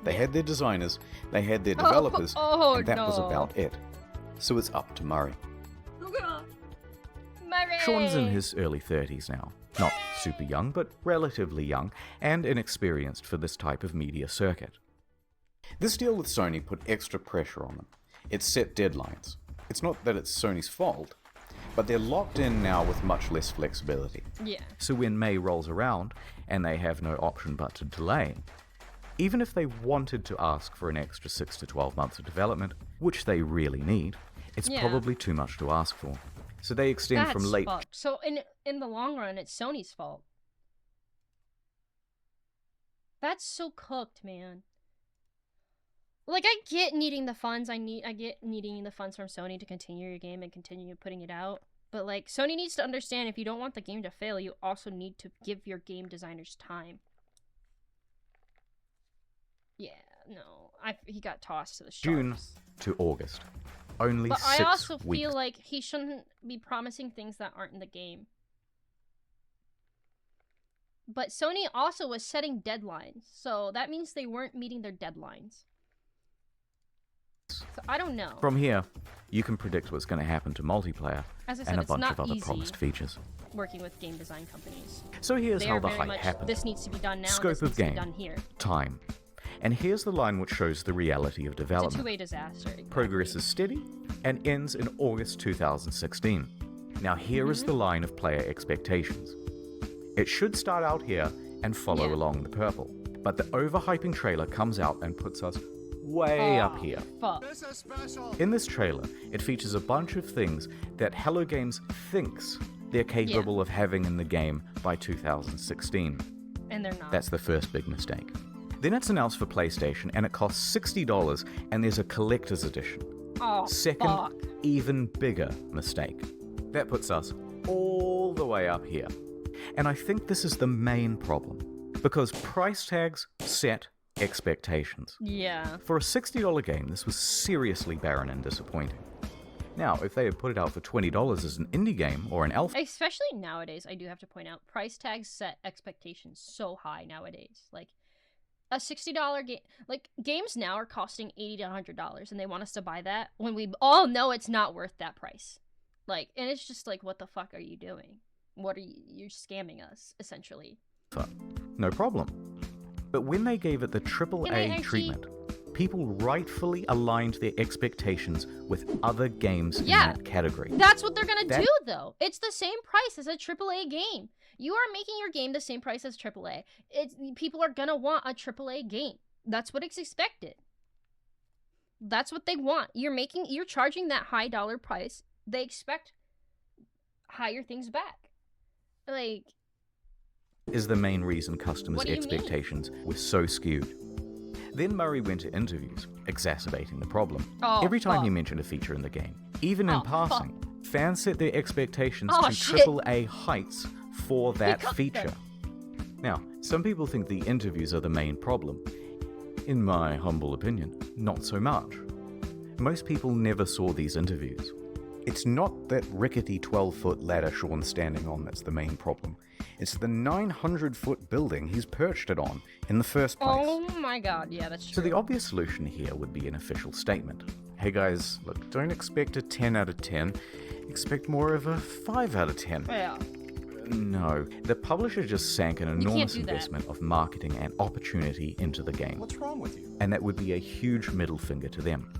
They had their designers, they had their developers, and that was no. about it. So it's up to Murray. Murray! Sean's in his early 30s now. Not super young, but relatively young, and inexperienced for this type of media circuit. This deal with Sony put extra pressure on them. It set deadlines. It's not that it's Sony's fault, but they're locked in now with much less flexibility. Yeah. So when May rolls around, and they have no option but to delay, even if they wanted to ask for an extra 6 to 12 months of development, which they really need, it's probably too much to ask for. So they extend from late... Fucked. So in the long run, it's Sony's fault. That's so cooked, man. Like, I get needing the funds. I get needing the funds from Sony to continue your game and continue putting it out. But, like, Sony needs to understand if you don't want the game to fail, you also need to give your game designers time. Yeah, no. He got tossed to the sharks. June to August. Only but 6 weeks. I also feel like he shouldn't be promising things that aren't in the game. But Sony also was setting deadlines, so that means they weren't meeting their deadlines. So I don't know. From here, you can predict what's going to happen to multiplayer As I said, and a it's bunch not of other easy promised features. Working with game design companies. So here's They how are the very hype much, happens. This needs to be done now. Scope this of needs to game. be done here. Time. And here's the line which shows the reality of It's a development. two-way disaster. Exactly. Progress is steady and ends in August 2016. Now here is the line of player expectations. It should start out here and follow along the purple. But the overhyping trailer comes out and puts us way up here. Fuck. In this trailer, it features a bunch of things that Hello Games thinks they're capable of having in the game by 2016. And they're not. That's the first big mistake. Then it's announced for PlayStation and it costs $60 and there's a collector's edition. Oh, Second, fuck. even bigger mistake. That puts us all the way up here. And I think this is the main problem, because price tags set expectations. Yeah. For a $60 game, this was seriously barren and disappointing. Now, if they had put it out for $20 as an indie game or an alpha... Especially nowadays, I do have to point out, price tags set expectations so high nowadays. Like, a $60 game... Like, games now are costing $80 to $100, and they want us to buy that when we all know it's not worth that price. Like, and it's just like, what the fuck are you doing? What are you... You're scamming us, essentially. No problem. But when they gave it the AAA treatment, people rightfully aligned their expectations with other games in that category. That's what they're gonna do, though. It's the same price as a AAA game. You are making your game the same price as AAA. People are gonna want a AAA game. That's what is expected. That's what they want. You're charging that high dollar price. They expect higher things back. Like, is the main reason customers' expectations were so skewed. Then Murray went to interviews, exacerbating the problem. Every time he mentioned a feature in the game, even in passing, fans set their expectations to AAA heights for that feature. Now, some people think the interviews are the main problem. In my humble opinion, not so much. Most people never saw these interviews. It's not that rickety 12-foot ladder Sean's standing on that's the main problem. It's the 900-foot building he's perched it on in the first place. oh my god, yeah, that's true. So the obvious solution here would be an official statement. Hey guys, look, don't expect a 10 out of 10. Expect more of a 5 out of 10. Yeah. No, the publisher just sank an enormous investment of marketing and opportunity into the game. What's wrong with you? And that would be a huge middle finger to them.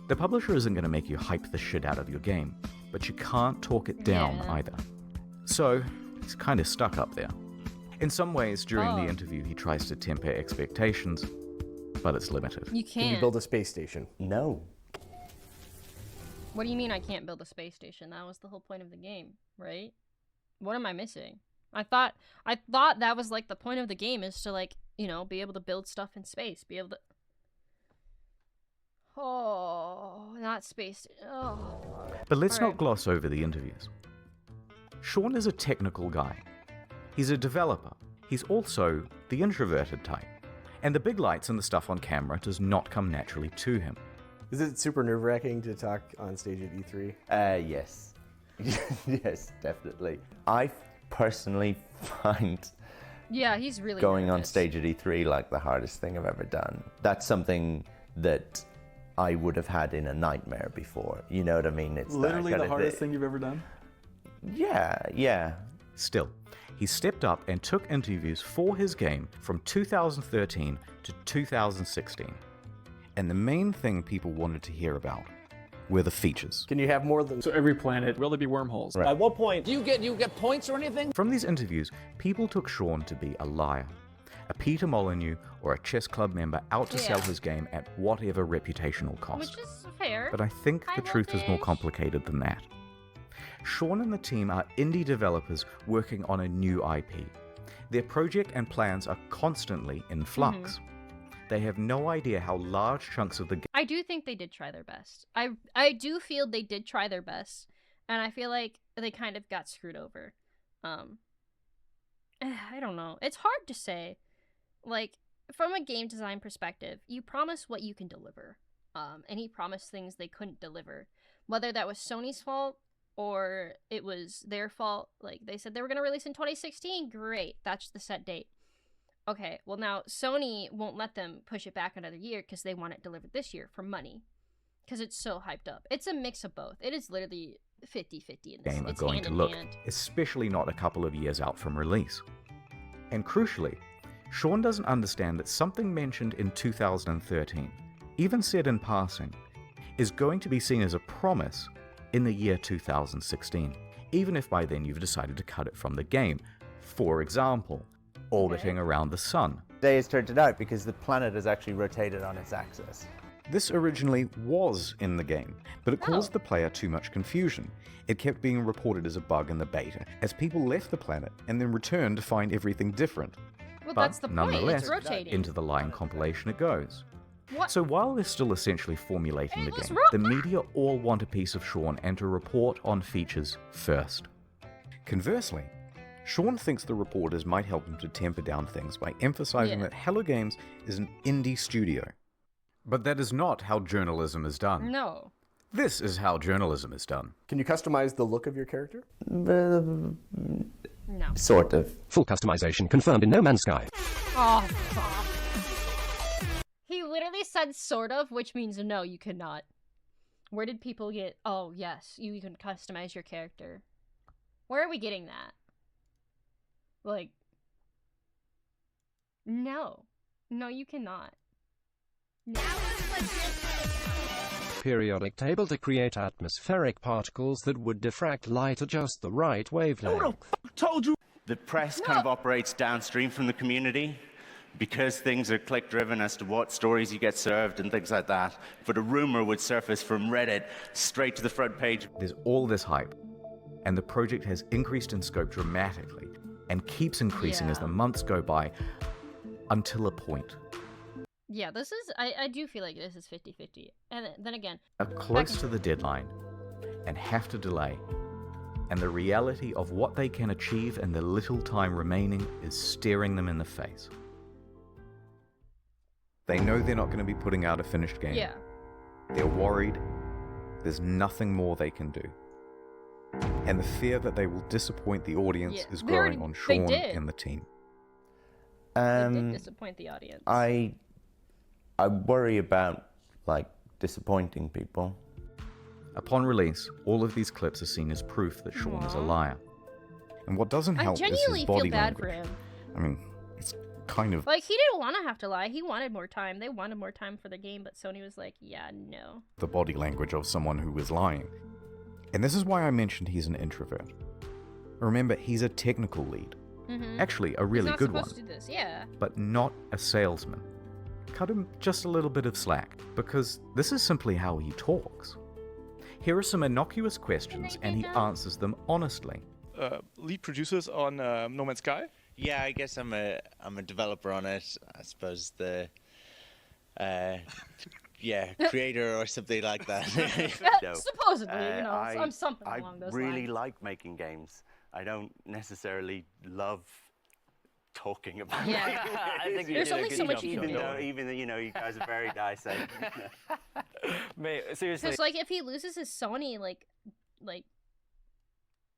The publisher isn't going to make you hype the shit out of your game, but you can't talk it down either. So, he's kind of stuck up there. In some ways, during the interview, he tries to temper expectations, but it's limited. You can't. Can you build a space station? No. What do you mean I can't build a space station? That was the whole point of the game, right? What am I missing? I thought that was like the point of the game is to, like, you know, be able to build stuff in space, be able to... Oh, not space. Oh. But let's not gloss over the interviews. Sean is a technical guy. He's a developer. He's also the introverted type. And the big lights and the stuff on camera does not come naturally to him. Is it super nerve-wracking to talk on stage at E3? Yes. Yes, definitely. I personally find Yeah, he's really going on nervous. stage at E3 like the hardest thing I've ever done. That's something that I would have had in a nightmare before. You know what I mean? It's literally that the hardest thing you've ever done. Yeah. Still, he stepped up and took interviews for his game from 2013 to 2016. And the main thing people wanted to hear about were the features. Can you have more than so every planet? Will there be wormholes? Right. At what point Do you get points or anything? From these interviews, people took Sean to be a liar, a Peter Molyneux or a chess club member out to sell his game at whatever reputational cost. Which is fair. But I think the truth is more complicated than that. Sean and the team are indie developers working on a new IP. Their project and plans are constantly in flux. They have no idea how large chunks of the game... I do think they did try their best. I do feel they did try their best, and I feel like they kind of got screwed over. I don't know. It's hard to say. Like, from a game design perspective, you promise what you can deliver. And he promised things they couldn't deliver. Whether that was Sony's fault or it was their fault. Like, they said they were going to release in 2016. Great. That's the set date. Okay, well now Sony won't let them push it back another year because they want it delivered this year for money. Because it's so hyped up. It's a mix of both. It is literally 50-50 in this. game are It's going hand to in look, hand. especially not a couple of years out from release. And crucially, Sean doesn't understand that something mentioned in 2013, even said in passing, is going to be seen as a promise in the year 2016, even if by then you've decided to cut it from the game. For example, orbiting around the sun. Day has turned it out because the planet has actually rotated on its axis. This originally was in the game, but it caused the player too much confusion. It kept being reported as a bug in the beta, as people left the planet and then returned to find everything different. Well, But that's the point. nonetheless, It's rotating. into the lying compilation it goes. What? So while they're still essentially formulating the game, wrong. the media all want a piece of Sean and to report on features first. Conversely, Sean thinks the reporters might help him to temper down things by emphasizing that Hello Games is an indie studio. But that is not how journalism is done. No. This is how journalism is done. Can you customize the look of your character? No. Sort of. Full customization confirmed in No Man's Sky. Oh, fuck. He literally said sort of, which means no, you cannot. Where did people get, oh, yes, you can customize your character? Where are we getting that? Like, no. No, you cannot. No. Periodic table to create atmospheric particles that would diffract light at just the right wavelength. Told you. The press kind of operates downstream from the community because things are click-driven as to what stories you get served and things like that. But a rumor would surface from Reddit straight to the front page. There's all this hype, and the project has increased in scope dramatically and keeps increasing as the months go by until a point. Yeah, this is, I do feel like this is 50-50. And then again, Are close to the deadline and have to delay, and the reality of what they can achieve in the little time remaining is staring them in the face. They know they're not going to be putting out a finished game. yeah. They're worried. There's nothing more they can do. And the fear that they will disappoint the audience is growing on they Sean did. and the team. They did disappoint the audience. I worry about, like, disappointing people. Upon release, all of these clips are seen as proof that Sean is a liar. And what doesn't I help is genuinely his feel body bad language. for him. I mean, it's kind of... Like, he didn't want to have to lie. He wanted more time. They wanted more time for the game, but Sony was like, yeah, no. the body language of someone who is lying. And this is why I mentioned he's an introvert. Remember, he's a technical lead. Actually, a really good one. He's not supposed to do this, yeah. But not a salesman. Cut him just a little bit of slack, because this is simply how he talks. Here are some innocuous questions, and he answers them honestly. Lead producers on No Man's Sky? Yeah, I guess I'm a developer on it. I suppose the creator or something like that. Supposedly, you know, something along those I really lines. like making games. I don't necessarily love talking about Yeah. it. I think there's only so much you can do. Even though, you know, you guys are very nice. Mate, seriously. Because, like, if he loses his Sony, like,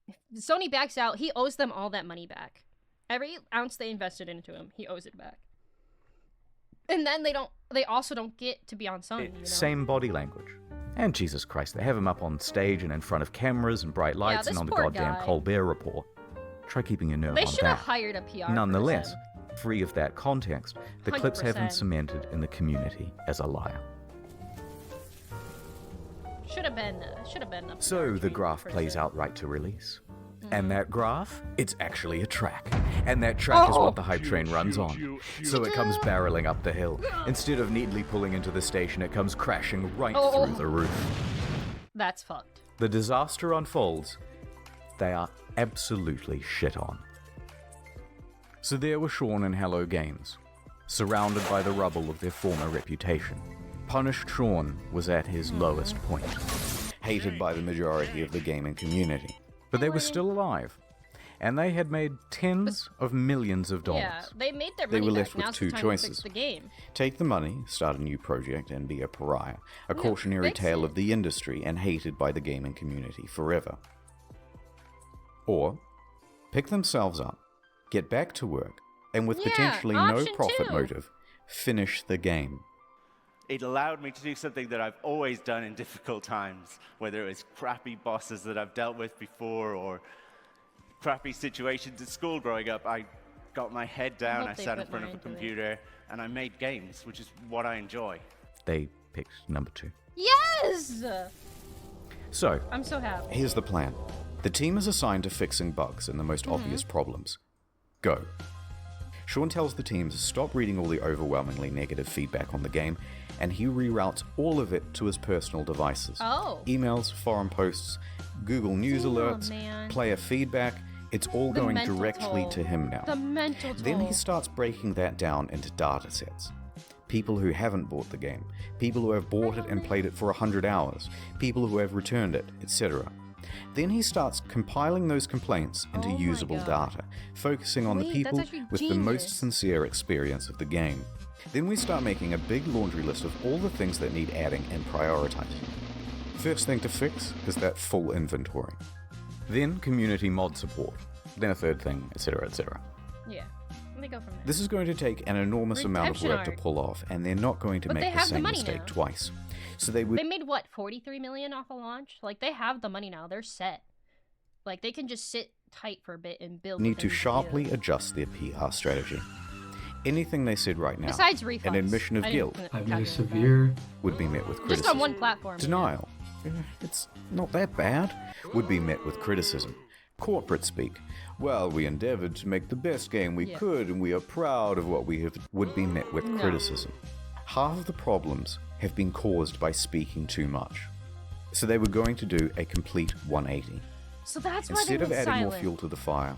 if Sony backs out, he owes them all that money back. Every ounce they invested into him, he owes it back. And then they also don't get to be on Sun, you know? Same body language. And Jesus Christ, they have him up on stage and in front of cameras and bright lights and this on the poor goddamn guy. Colbert Report. Try keeping your nerve They on should have that. hired a PR Nonetheless, person. free of that context, the clips have him 100%. cemented in the community as a liar. Should have been a So the PR graph person. plays out right to release. And that graph, it's actually a track. And that track is what the hype train runs on. So it comes barreling up the hill. Instead of neatly pulling into the station, it comes crashing right through the roof. That's fucked. The disaster unfolds. They are absolutely shit on. So there were Sean and Hello Games, surrounded by the rubble of their former reputation. Punished Sean was at his lowest point, hated by the majority of the gaming community. But they were still alive, and they had made tens of millions of dollars. Yeah, they made their They money were back. left with Now's two the time choices. To fix the game. Take the money, start a new project, and be a pariah. A cautionary fix tale it. of the industry and hated by the gaming community forever. Or pick themselves up, get back to work, and with potentially no option profit two. motive, finish the game. It allowed me to do something that I've always done in difficult times, whether it was crappy bosses that I've dealt with before or crappy situations at school growing up. I got my head down, hope I they sat in put front more of a into it. computer, and I made games, which is what I enjoy. They picked number 2. Yes! So, I'm so happy. here's the plan. The team is assigned to fixing bugs and the most obvious problems. Go. Sean tells the team to stop reading all the overwhelmingly negative feedback on the game, and he reroutes all of it to his personal devices. Oh. Emails, forum posts, Google News alerts, man. player feedback, it's all The going mental directly toll. to him now. The mental toll. Then he starts breaking that down into data sets. People who haven't bought the game, people who have bought it and played it for 100 hours, people who have returned it, etc. Then he starts compiling those complaints into usable data, focusing on the Wait, people that's actually with the genius. most sincere experience of the game. Then we start making a big laundry list of all the things that need adding and prioritizing. First thing to fix is that full inventory. Then community mod support. Then a third thing, etc., etc. Yeah. They go from there. This is going to take an enormous amount of Redemption work to arc. pull off, and they're not going to But they make the have the same money mistake now. twice. So they would They made what, 43 million off a launch? Like, they have the money now. They're set. Like, they can just sit tight for a bit and build. need what to they sharply adjust their PR strategy. Anything they said right now, Besides an refunds. admission of I didn't guilt, calculate that. severe. would be met with Just criticism. on one platform. Denial. It's not that bad. Would be met with criticism. Corporate speak. Well, we endeavored to make the best game we could, and we are proud of what we have. Would be met with No. criticism. Half of the problems have been caused by speaking too much. So they were going to do a complete 180. So that's why Instead they of went adding silent. more fuel to the fire,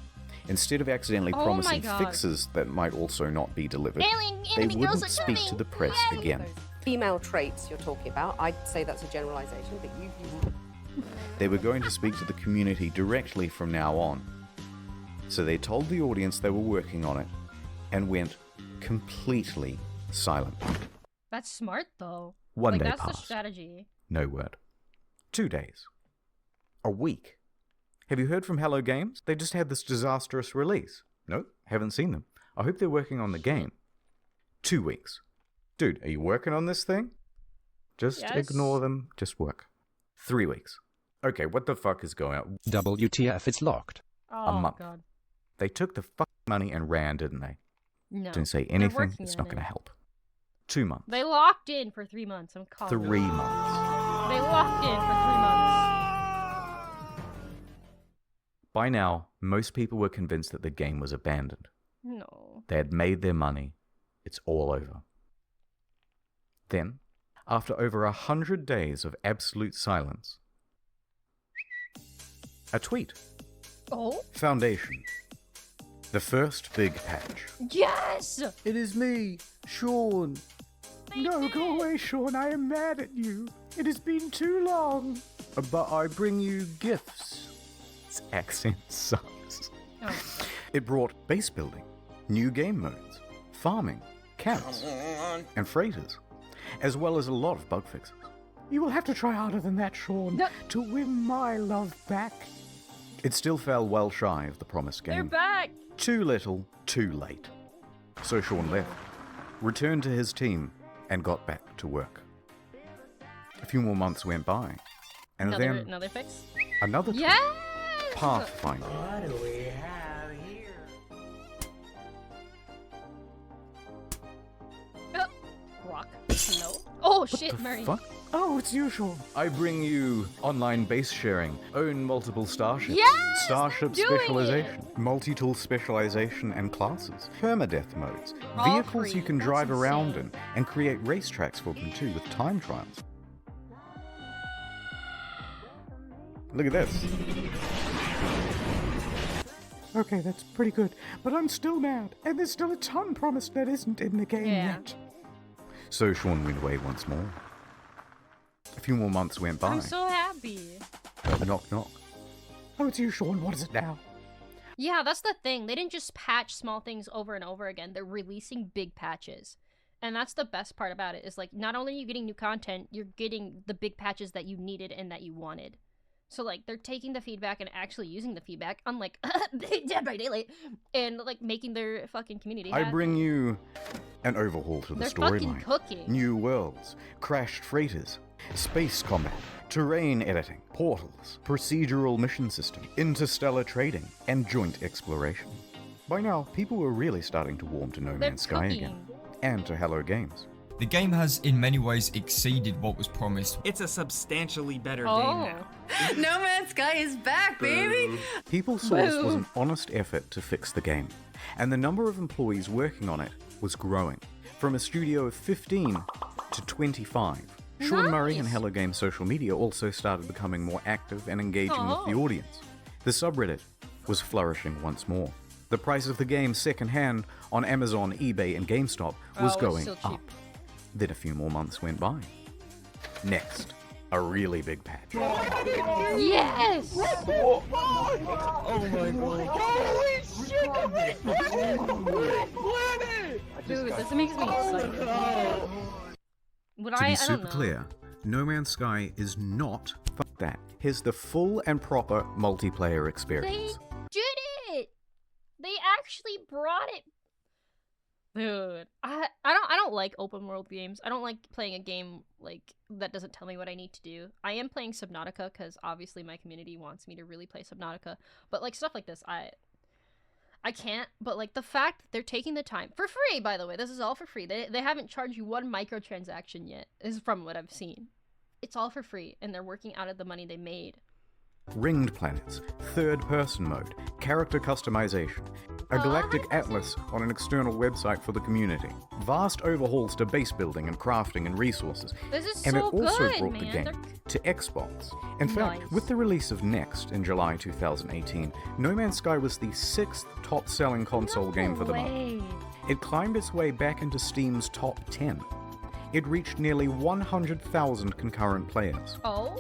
instead of accidentally Oh my promising God. fixes that might also not be delivered, Alien they enemy girls wouldn't are speak coming. to the press again. Female traits you're talking about, I'd say that's a generalization, but you've used They were going to speak to the community directly from now on. So they told the audience they were working on it and went completely silent. That's smart, though. One like, day that's the passed. strategy. No word. 2 days. A week. Have you heard from Hello Games? They just had this disastrous release. Nope, haven't seen them. I hope they're working on the game. 2 weeks. Dude, are you working on this thing? Just Yes. ignore them. Just work. 3 weeks. Okay, what the fuck is going on? WTF, it's locked. Oh, A month. God. They took the fucking money and ran, didn't they? No. Didn't say They're anything. working It's on not going to it. help. 2 months. They locked in for 3 months. I'm calling 3 it. months. They locked in for 3 months. By now, most people were convinced that the game was abandoned. No. They had made their money. It's all over. Then, after over 100 days of absolute silence, a tweet. Oh? Foundation. The first big patch. Yes! It is me, Sean. No, go away, Sean. I am mad at you. It has been too long. But I bring you gifts. This accent sucks. Oh. It brought base building, new game modes, farming, camps, and freighters, as well as a lot of bug fixes. You will have to try harder than that, Sean, to win my love back. It still fell well shy of the promised They're game. back. Too little, too late. So Sean left, returned to his team, and got back to work. A few more months went by, and then Another fix? another tool, Yes! Pathfinder. What do we have here? Rock. Hello? Oh shit, Murray. Fuck? Oh, it's you, Sean. I bring you online base sharing, own multiple starships, Yes! starship They're doing specialization, multi-tool specialization and classes, permadeath modes, All vehicles free. you can That's drive around insane. in, and create racetracks for them too with time trials. Look at this. Okay, that's pretty good, but I'm still mad, and there's still a ton promised that isn't in the game yet. So Sean went away once more. A few more months went by. I'm so happy. Knock, knock. Oh, it's you, Sean. What is it now? Yeah, that's the thing. They didn't just patch small things over and over again. They're releasing big patches. And that's the best part about it, is like, not only are you getting new content, you're getting the big patches that you needed and that you wanted. So like, they're taking the feedback and actually using the feedback, unlike Dead by Daylight, and like making their fucking community I happy. bring you an overhaul to the They're fucking storyline. cooking. New worlds, crashed freighters, space combat, terrain editing, portals, procedural mission system, interstellar trading, and joint exploration. By now, people were really starting to warm to No Man's Sky again, and to Hello Games. The game has in many ways exceeded what was promised. It's a substantially better Oh. game now. No Man's Sky is back, baby! People's Source was an honest effort to fix the game, and the number of employees working on it was growing, from a studio of 15 to 25. Sean Murray and Hello Games social media also started becoming more active and engaging with the audience. The subreddit was flourishing once more. The price of the game secondhand on Amazon, eBay, and GameStop was going up. Then a few more months went by. Next, a really big patch. Yes! Oh my god. Holy shit! Dude, this makes me excited. Would To I be don't super know. clear, No Man's Sky is not fuck that. Here's the full and proper multiplayer They experience. did it! They actually brought it. Dude, I don't like open world games. I don't like playing a game like that doesn't tell me what I need to do. I am playing Subnautica because obviously my community wants me to really play Subnautica. But like stuff like this, I can't. But like the fact that they're taking the time for free, by the way, this is all for free. They haven't charged you one microtransaction yet. Is from what I've seen. It's all for free, and they're working out of the money they made. Ringed planets, third-person mode, character customization, a galactic atlas on an external website for the community, vast overhauls to base building and crafting and resources, This is and so it also good, brought the man. game They're- to Xbox. In fact, Nice. with the release of Next in July 2018, No Man's Sky was the 6th top-selling console game for the month. It climbed its way back into Steam's top 10. It reached nearly 100,000 concurrent players. Oh.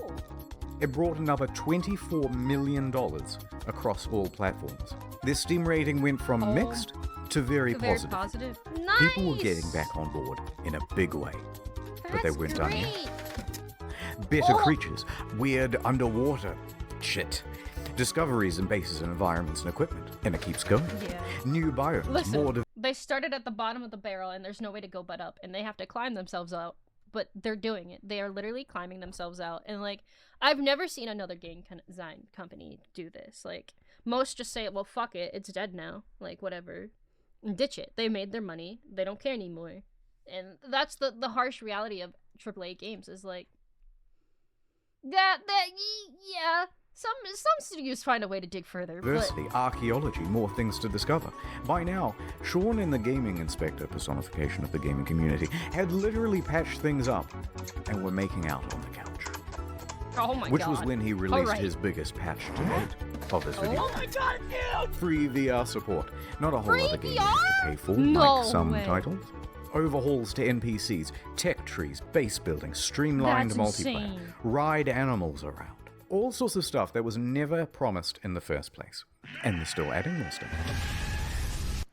It brought another $24 million across all platforms. Their Steam rating went from mixed to very positive. Nice. People were getting back on board in a big way. But they weren't done yet. Better creatures, weird underwater shit, discoveries in bases and environments and equipment, and it keeps going. Yeah. New biomes, Listen, more they started at the bottom of the barrel and there's no way to go but up, and they have to climb themselves out, but they're doing it. They are literally climbing themselves out, and like, I've never seen another game design company do this. Like, most just say, well, fuck it, it's dead now, like, whatever, and ditch it. They made their money, they don't care anymore. And that's the harsh reality of AAA games, is like, yeah, some studios find a way to dig further, but diversity, archaeology, more things to discover. By now, Sean in the gaming inspector personification of the gaming community had literally patched things up and were making out on the couch. oh my Which god. was when he released Alright. his biggest patch to date of his video. Oh my god, dude! Free VR support. Not a whole Free other game you VR? have to pay for, No like some way. titles. Overhauls to NPCs, tech trees, base building, streamlined That's multiplayer, insane. ride animals around. All sorts of stuff that was never promised in the first place. And they're still adding more stuff.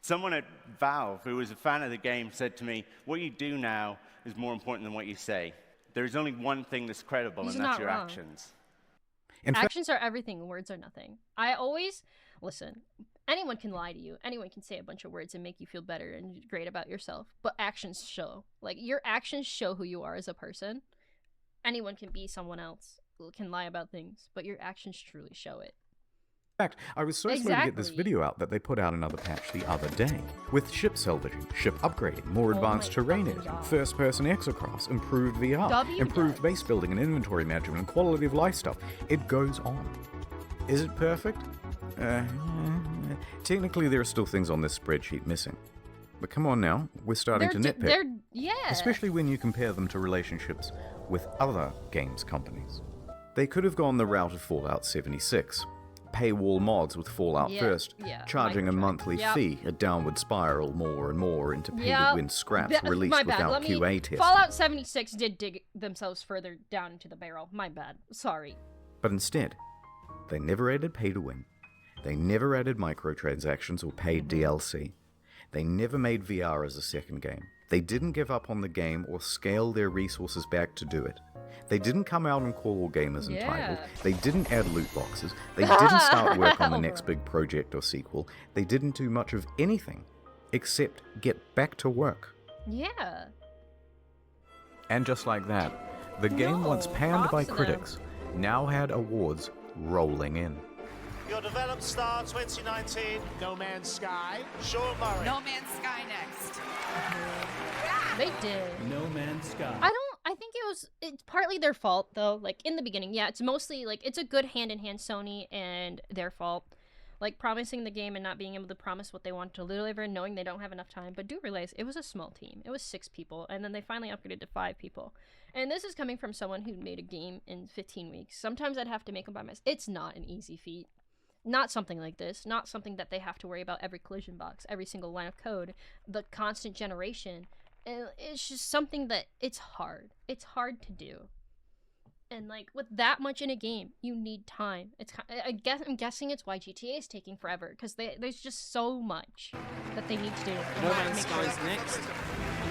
Someone at Valve, who was a fan of the game, said to me, what you do now is more important than what you say. There's only one thing that's credible, He's and that's not your wrong. actions. In fact, Actions are everything, words are nothing. I always listen. Anyone can lie to you. Anyone can say a bunch of words and make you feel better and great about yourself. But actions show. Like, your actions show who you are as a person. Anyone can be someone else, can lie about things, but your actions truly show it. In fact, I was so slow to get this video out that they put out another patch the other day, with ship salvaging, ship upgrading, more advanced terrain editing, first-person exocrafts, improved VR, improved base building and inventory management, and quality of life stuff. It goes on. Is it perfect? Technically, there are still things on this spreadsheet missing. But come on now, we're starting to nitpick. Yeah. Especially when you compare them to relationships with other games companies. They could have gone the route of Fallout 76. Paywall mods with Fallout First, charging a monthly fee, a downward spiral more and more into pay-to-win scraps released without QA testing. Fallout 76 did dig themselves further down into the barrel. My bad. Sorry. But instead, they never added pay-to-win. They never added microtransactions or paid DLC. They never made VR as a second game. They didn't give up on the game or scale their resources back to do it. They didn't come out and call all gamers entitled. They didn't add loot boxes. They didn't start work on the next big project or sequel. They didn't do much of anything except get back to work. Yeah. And just like that, the game once panned by critics now had awards rolling in. Your developed star 2019, No Man's Sky, Sean Murray. No Man's Sky next. They did. No Man's Sky. I think it's partly their fault though. Like in the beginning, yeah, it's mostly like it's a good hand-in-hand Sony and their fault. Like promising the game and not being able to promise what they want to deliver, knowing they don't have enough time. But do realize it was a small team. It was 6 people, and then they finally upgraded to 5 people. And this is coming from someone who made a game in 15 weeks. Sometimes I'd have to make them by myself. It's not an easy feat. Not something like this. Not something that they have to worry about every collision box, every single line of code, the constant generation. It's just something that it's hard. It's hard to do. And like with that much in a game, you need time. I'm guessing it's why GTA is taking forever because there's just so much that they need to do. No Man's Sky is next.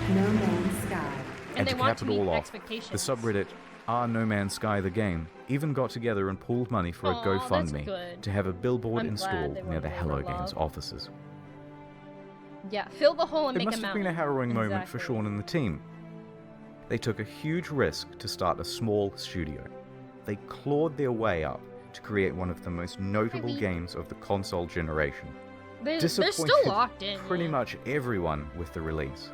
No Man's Sky. And to cap it all off, the subreddit No Man's Sky the game even got together and pooled money for a GoFundMe to have a billboard installed near the Hello Games offices. Yeah, fill the hole and make a mountain. It must have been a harrowing moment for Sean and the team. They took a huge risk to start a small studio. They clawed their way up to create one of the most notable games of the console generation. They're still locked in. Pretty much everyone with the release.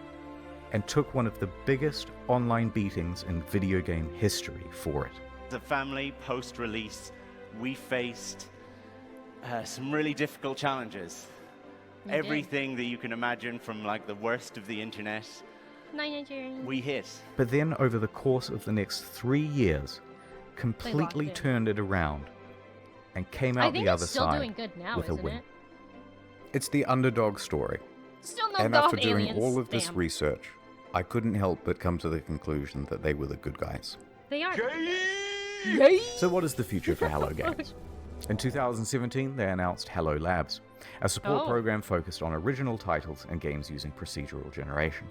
And took one of the biggest online beatings in video game history for it. As a family, post-release, we faced some really difficult challenges. Everything that you can imagine from like the worst of the internet, we hit. But then over the course of the next 3 years, completely turned it around and came out the other side with a win. It's the underdog story. Still no and God after doing aliens. all of this research, I couldn't help but come to the conclusion that they were the good guys. They are. So what is the future for Hello Games? In 2017, they announced Hello Labs, a support program focused on original titles and games using procedural generation.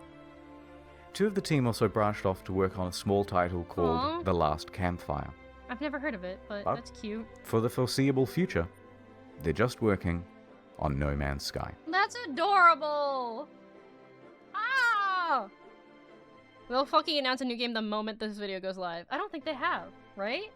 2 of the team also branched off to work on a small title called The Last Campfire. I've never heard of it, but that's cute. For the foreseeable future, they're just working on No Man's Sky. That's adorable! Ah! They'll fucking announce a new game the moment this video goes live. I don't think they have, right?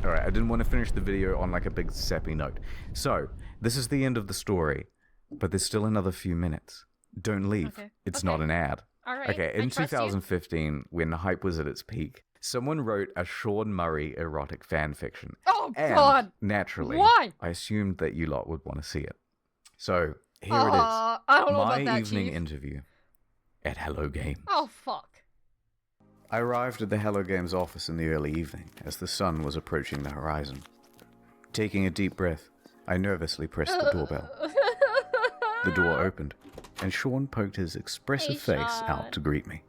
Alright, I didn't want to finish the video on like a big sappy note. So, this is the end of the story, but there's still another few minutes. Don't leave. It's not an ad. Alright, Okay, in 2015, when the hype was at its peak, someone wrote a Sean Murray erotic fanfiction. Oh, and God! Naturally, Why? I assumed that you lot would want to see it. So, here it is. I don't know My about that, evening Chief. interview at Hello Games. Oh, fuck. I arrived at the Hello Games office in the early evening as the sun was approaching the horizon. Taking a deep breath, I nervously pressed the doorbell. The door opened, and Sean poked his expressive face out to greet me.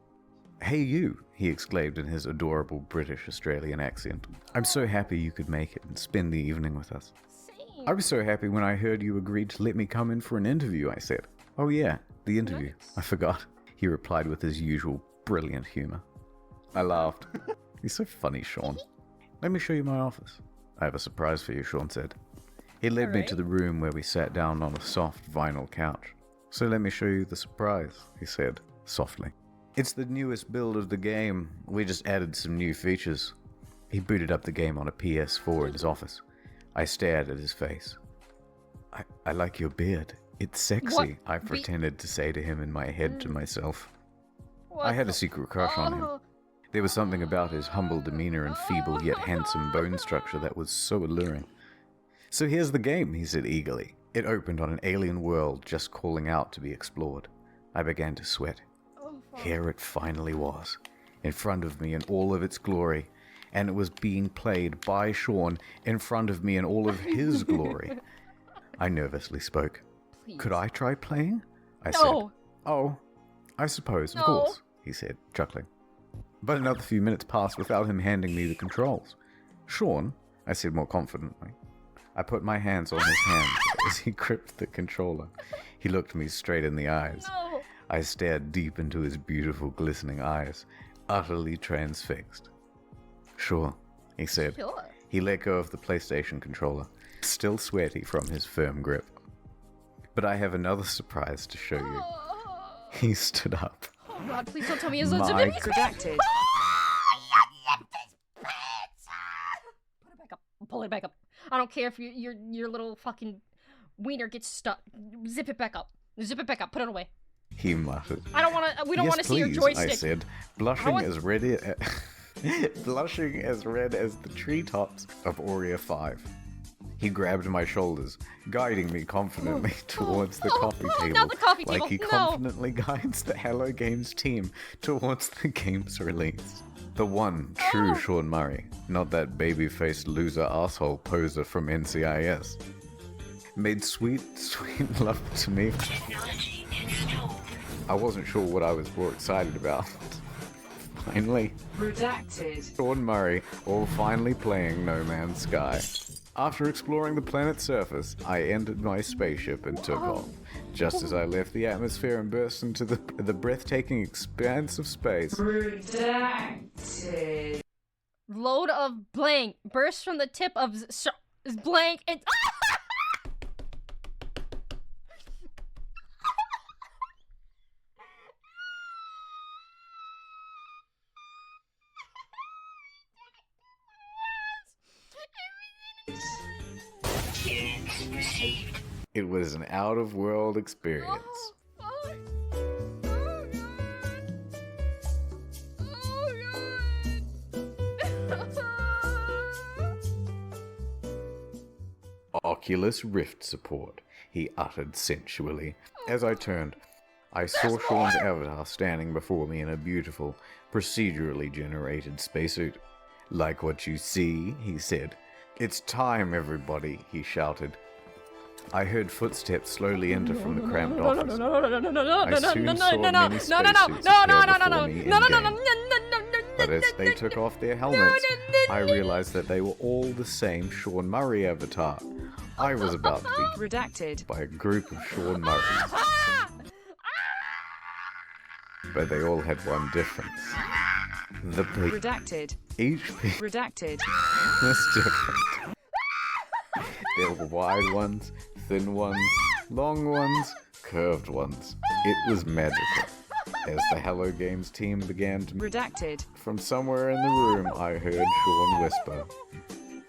"Hey you," he exclaimed in his adorable British-Australian accent. "I'm so happy you could make it and spend the evening with us." Same. "I was so happy when I heard you agreed to let me come in for an interview," I said. "Oh yeah, the interview. Nice. I forgot," he replied with his usual brilliant humor. I laughed. "You're so funny, Sean." Let me show you my office. I have a surprise for you, Sean said. He led me to the room where we sat down on a soft vinyl couch. So let me show you the surprise, he said, softly. It's the newest build of the game. We just added some new features. He booted up the game on a PS4 in his office. I stared at his face. I like your beard. It's sexy, What? I pretended to say to him in my head to myself. What I had a secret crush on him. There was something about his humble demeanor and feeble yet handsome bone structure that was so alluring. So here's the game, he said eagerly. It opened on an alien world just calling out to be explored. I began to sweat. Here it finally was, in front of me in all of its glory, and it was being played by Sean in front of me in all of his glory. I nervously spoke. Please. Could I try playing? I No. said. Oh, I suppose, of course, he said, chuckling. But another few minutes passed without him handing me the controls. Sean, I said more confidently. I put my hands on his hands as he gripped the controller. He looked me straight in the eyes. No. I stared deep into his beautiful, glistening eyes, utterly transfixed. Sure, he said. Sure. He let go of the PlayStation controller, still sweaty from his firm grip. But I have another surprise to show you. He stood up. Oh god, please don't tell me it's a My- Redacted. Put it back up. Pull it back up. I don't care if your little fucking wiener gets stuck. Zip it back up. Zip it back up. Put it away. He muttered. I don't want to. We don't Yes, want to see your please, joystick. I said, blushing as red blushing as red as the treetops of Aurea 5. He grabbed my shoulders, guiding me confidently towards the coffee table, not the coffee like table, he no. confidently guides the Hello Games team towards the game's release. The one true Sean Murray, not that baby-faced loser asshole poser from NCIS. Made sweet, sweet love to me. I wasn't sure what I was more excited about. Finally, Redacted. Sean Murray, all finally playing No Man's Sky. After exploring the planet's surface, I entered my spaceship and took off. Just as I left the atmosphere and burst into the breathtaking expanse of space. Redacted. Load of blank burst from the tip of blank and. It was an out-of-world experience. Oculus Rift support, he uttered sensually. As I turned, I saw Sean's avatar standing before me in a beautiful, procedurally generated spacesuit. Like what you see, he said. It's time, everybody, he shouted. I heard footsteps slowly enter from the cramped office. I soon saw many spacesuits appear before me in-game. But as they took off their helmets, I realized that they were all the same Sean Murray avatar. I was about to be Redacted. by a group of Sean Murrays. But they all had one difference. The peak. Redacted. Each peak Redacted. was different. There were wide ones, thin ones, long ones, curved ones. It was magical. As the Hello Games team began to... Redacted. From somewhere in the room, I heard Sean whisper.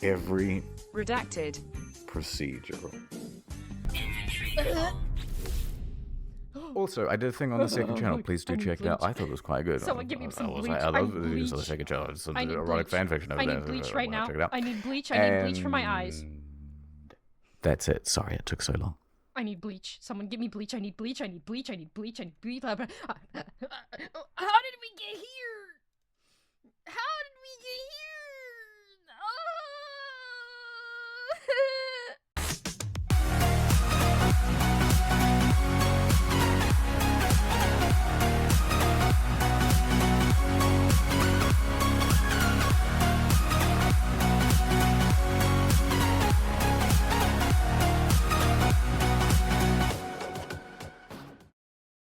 Every... Redacted. Procedural. Also, I did a thing on the second channel. Please do check it out. I thought it was quite good. Someone give me some bleach. I love I need it. So the second channel. It's I need erotic bleach. fan fiction over I there. need bleach right now. Check it out. I need bleach. I need bleach for my eyes. That's it. Sorry it took so long. I need bleach. Someone give me bleach. I need bleach. I need bleach. I need bleach. I need bleach. How did we get here? How did we get here?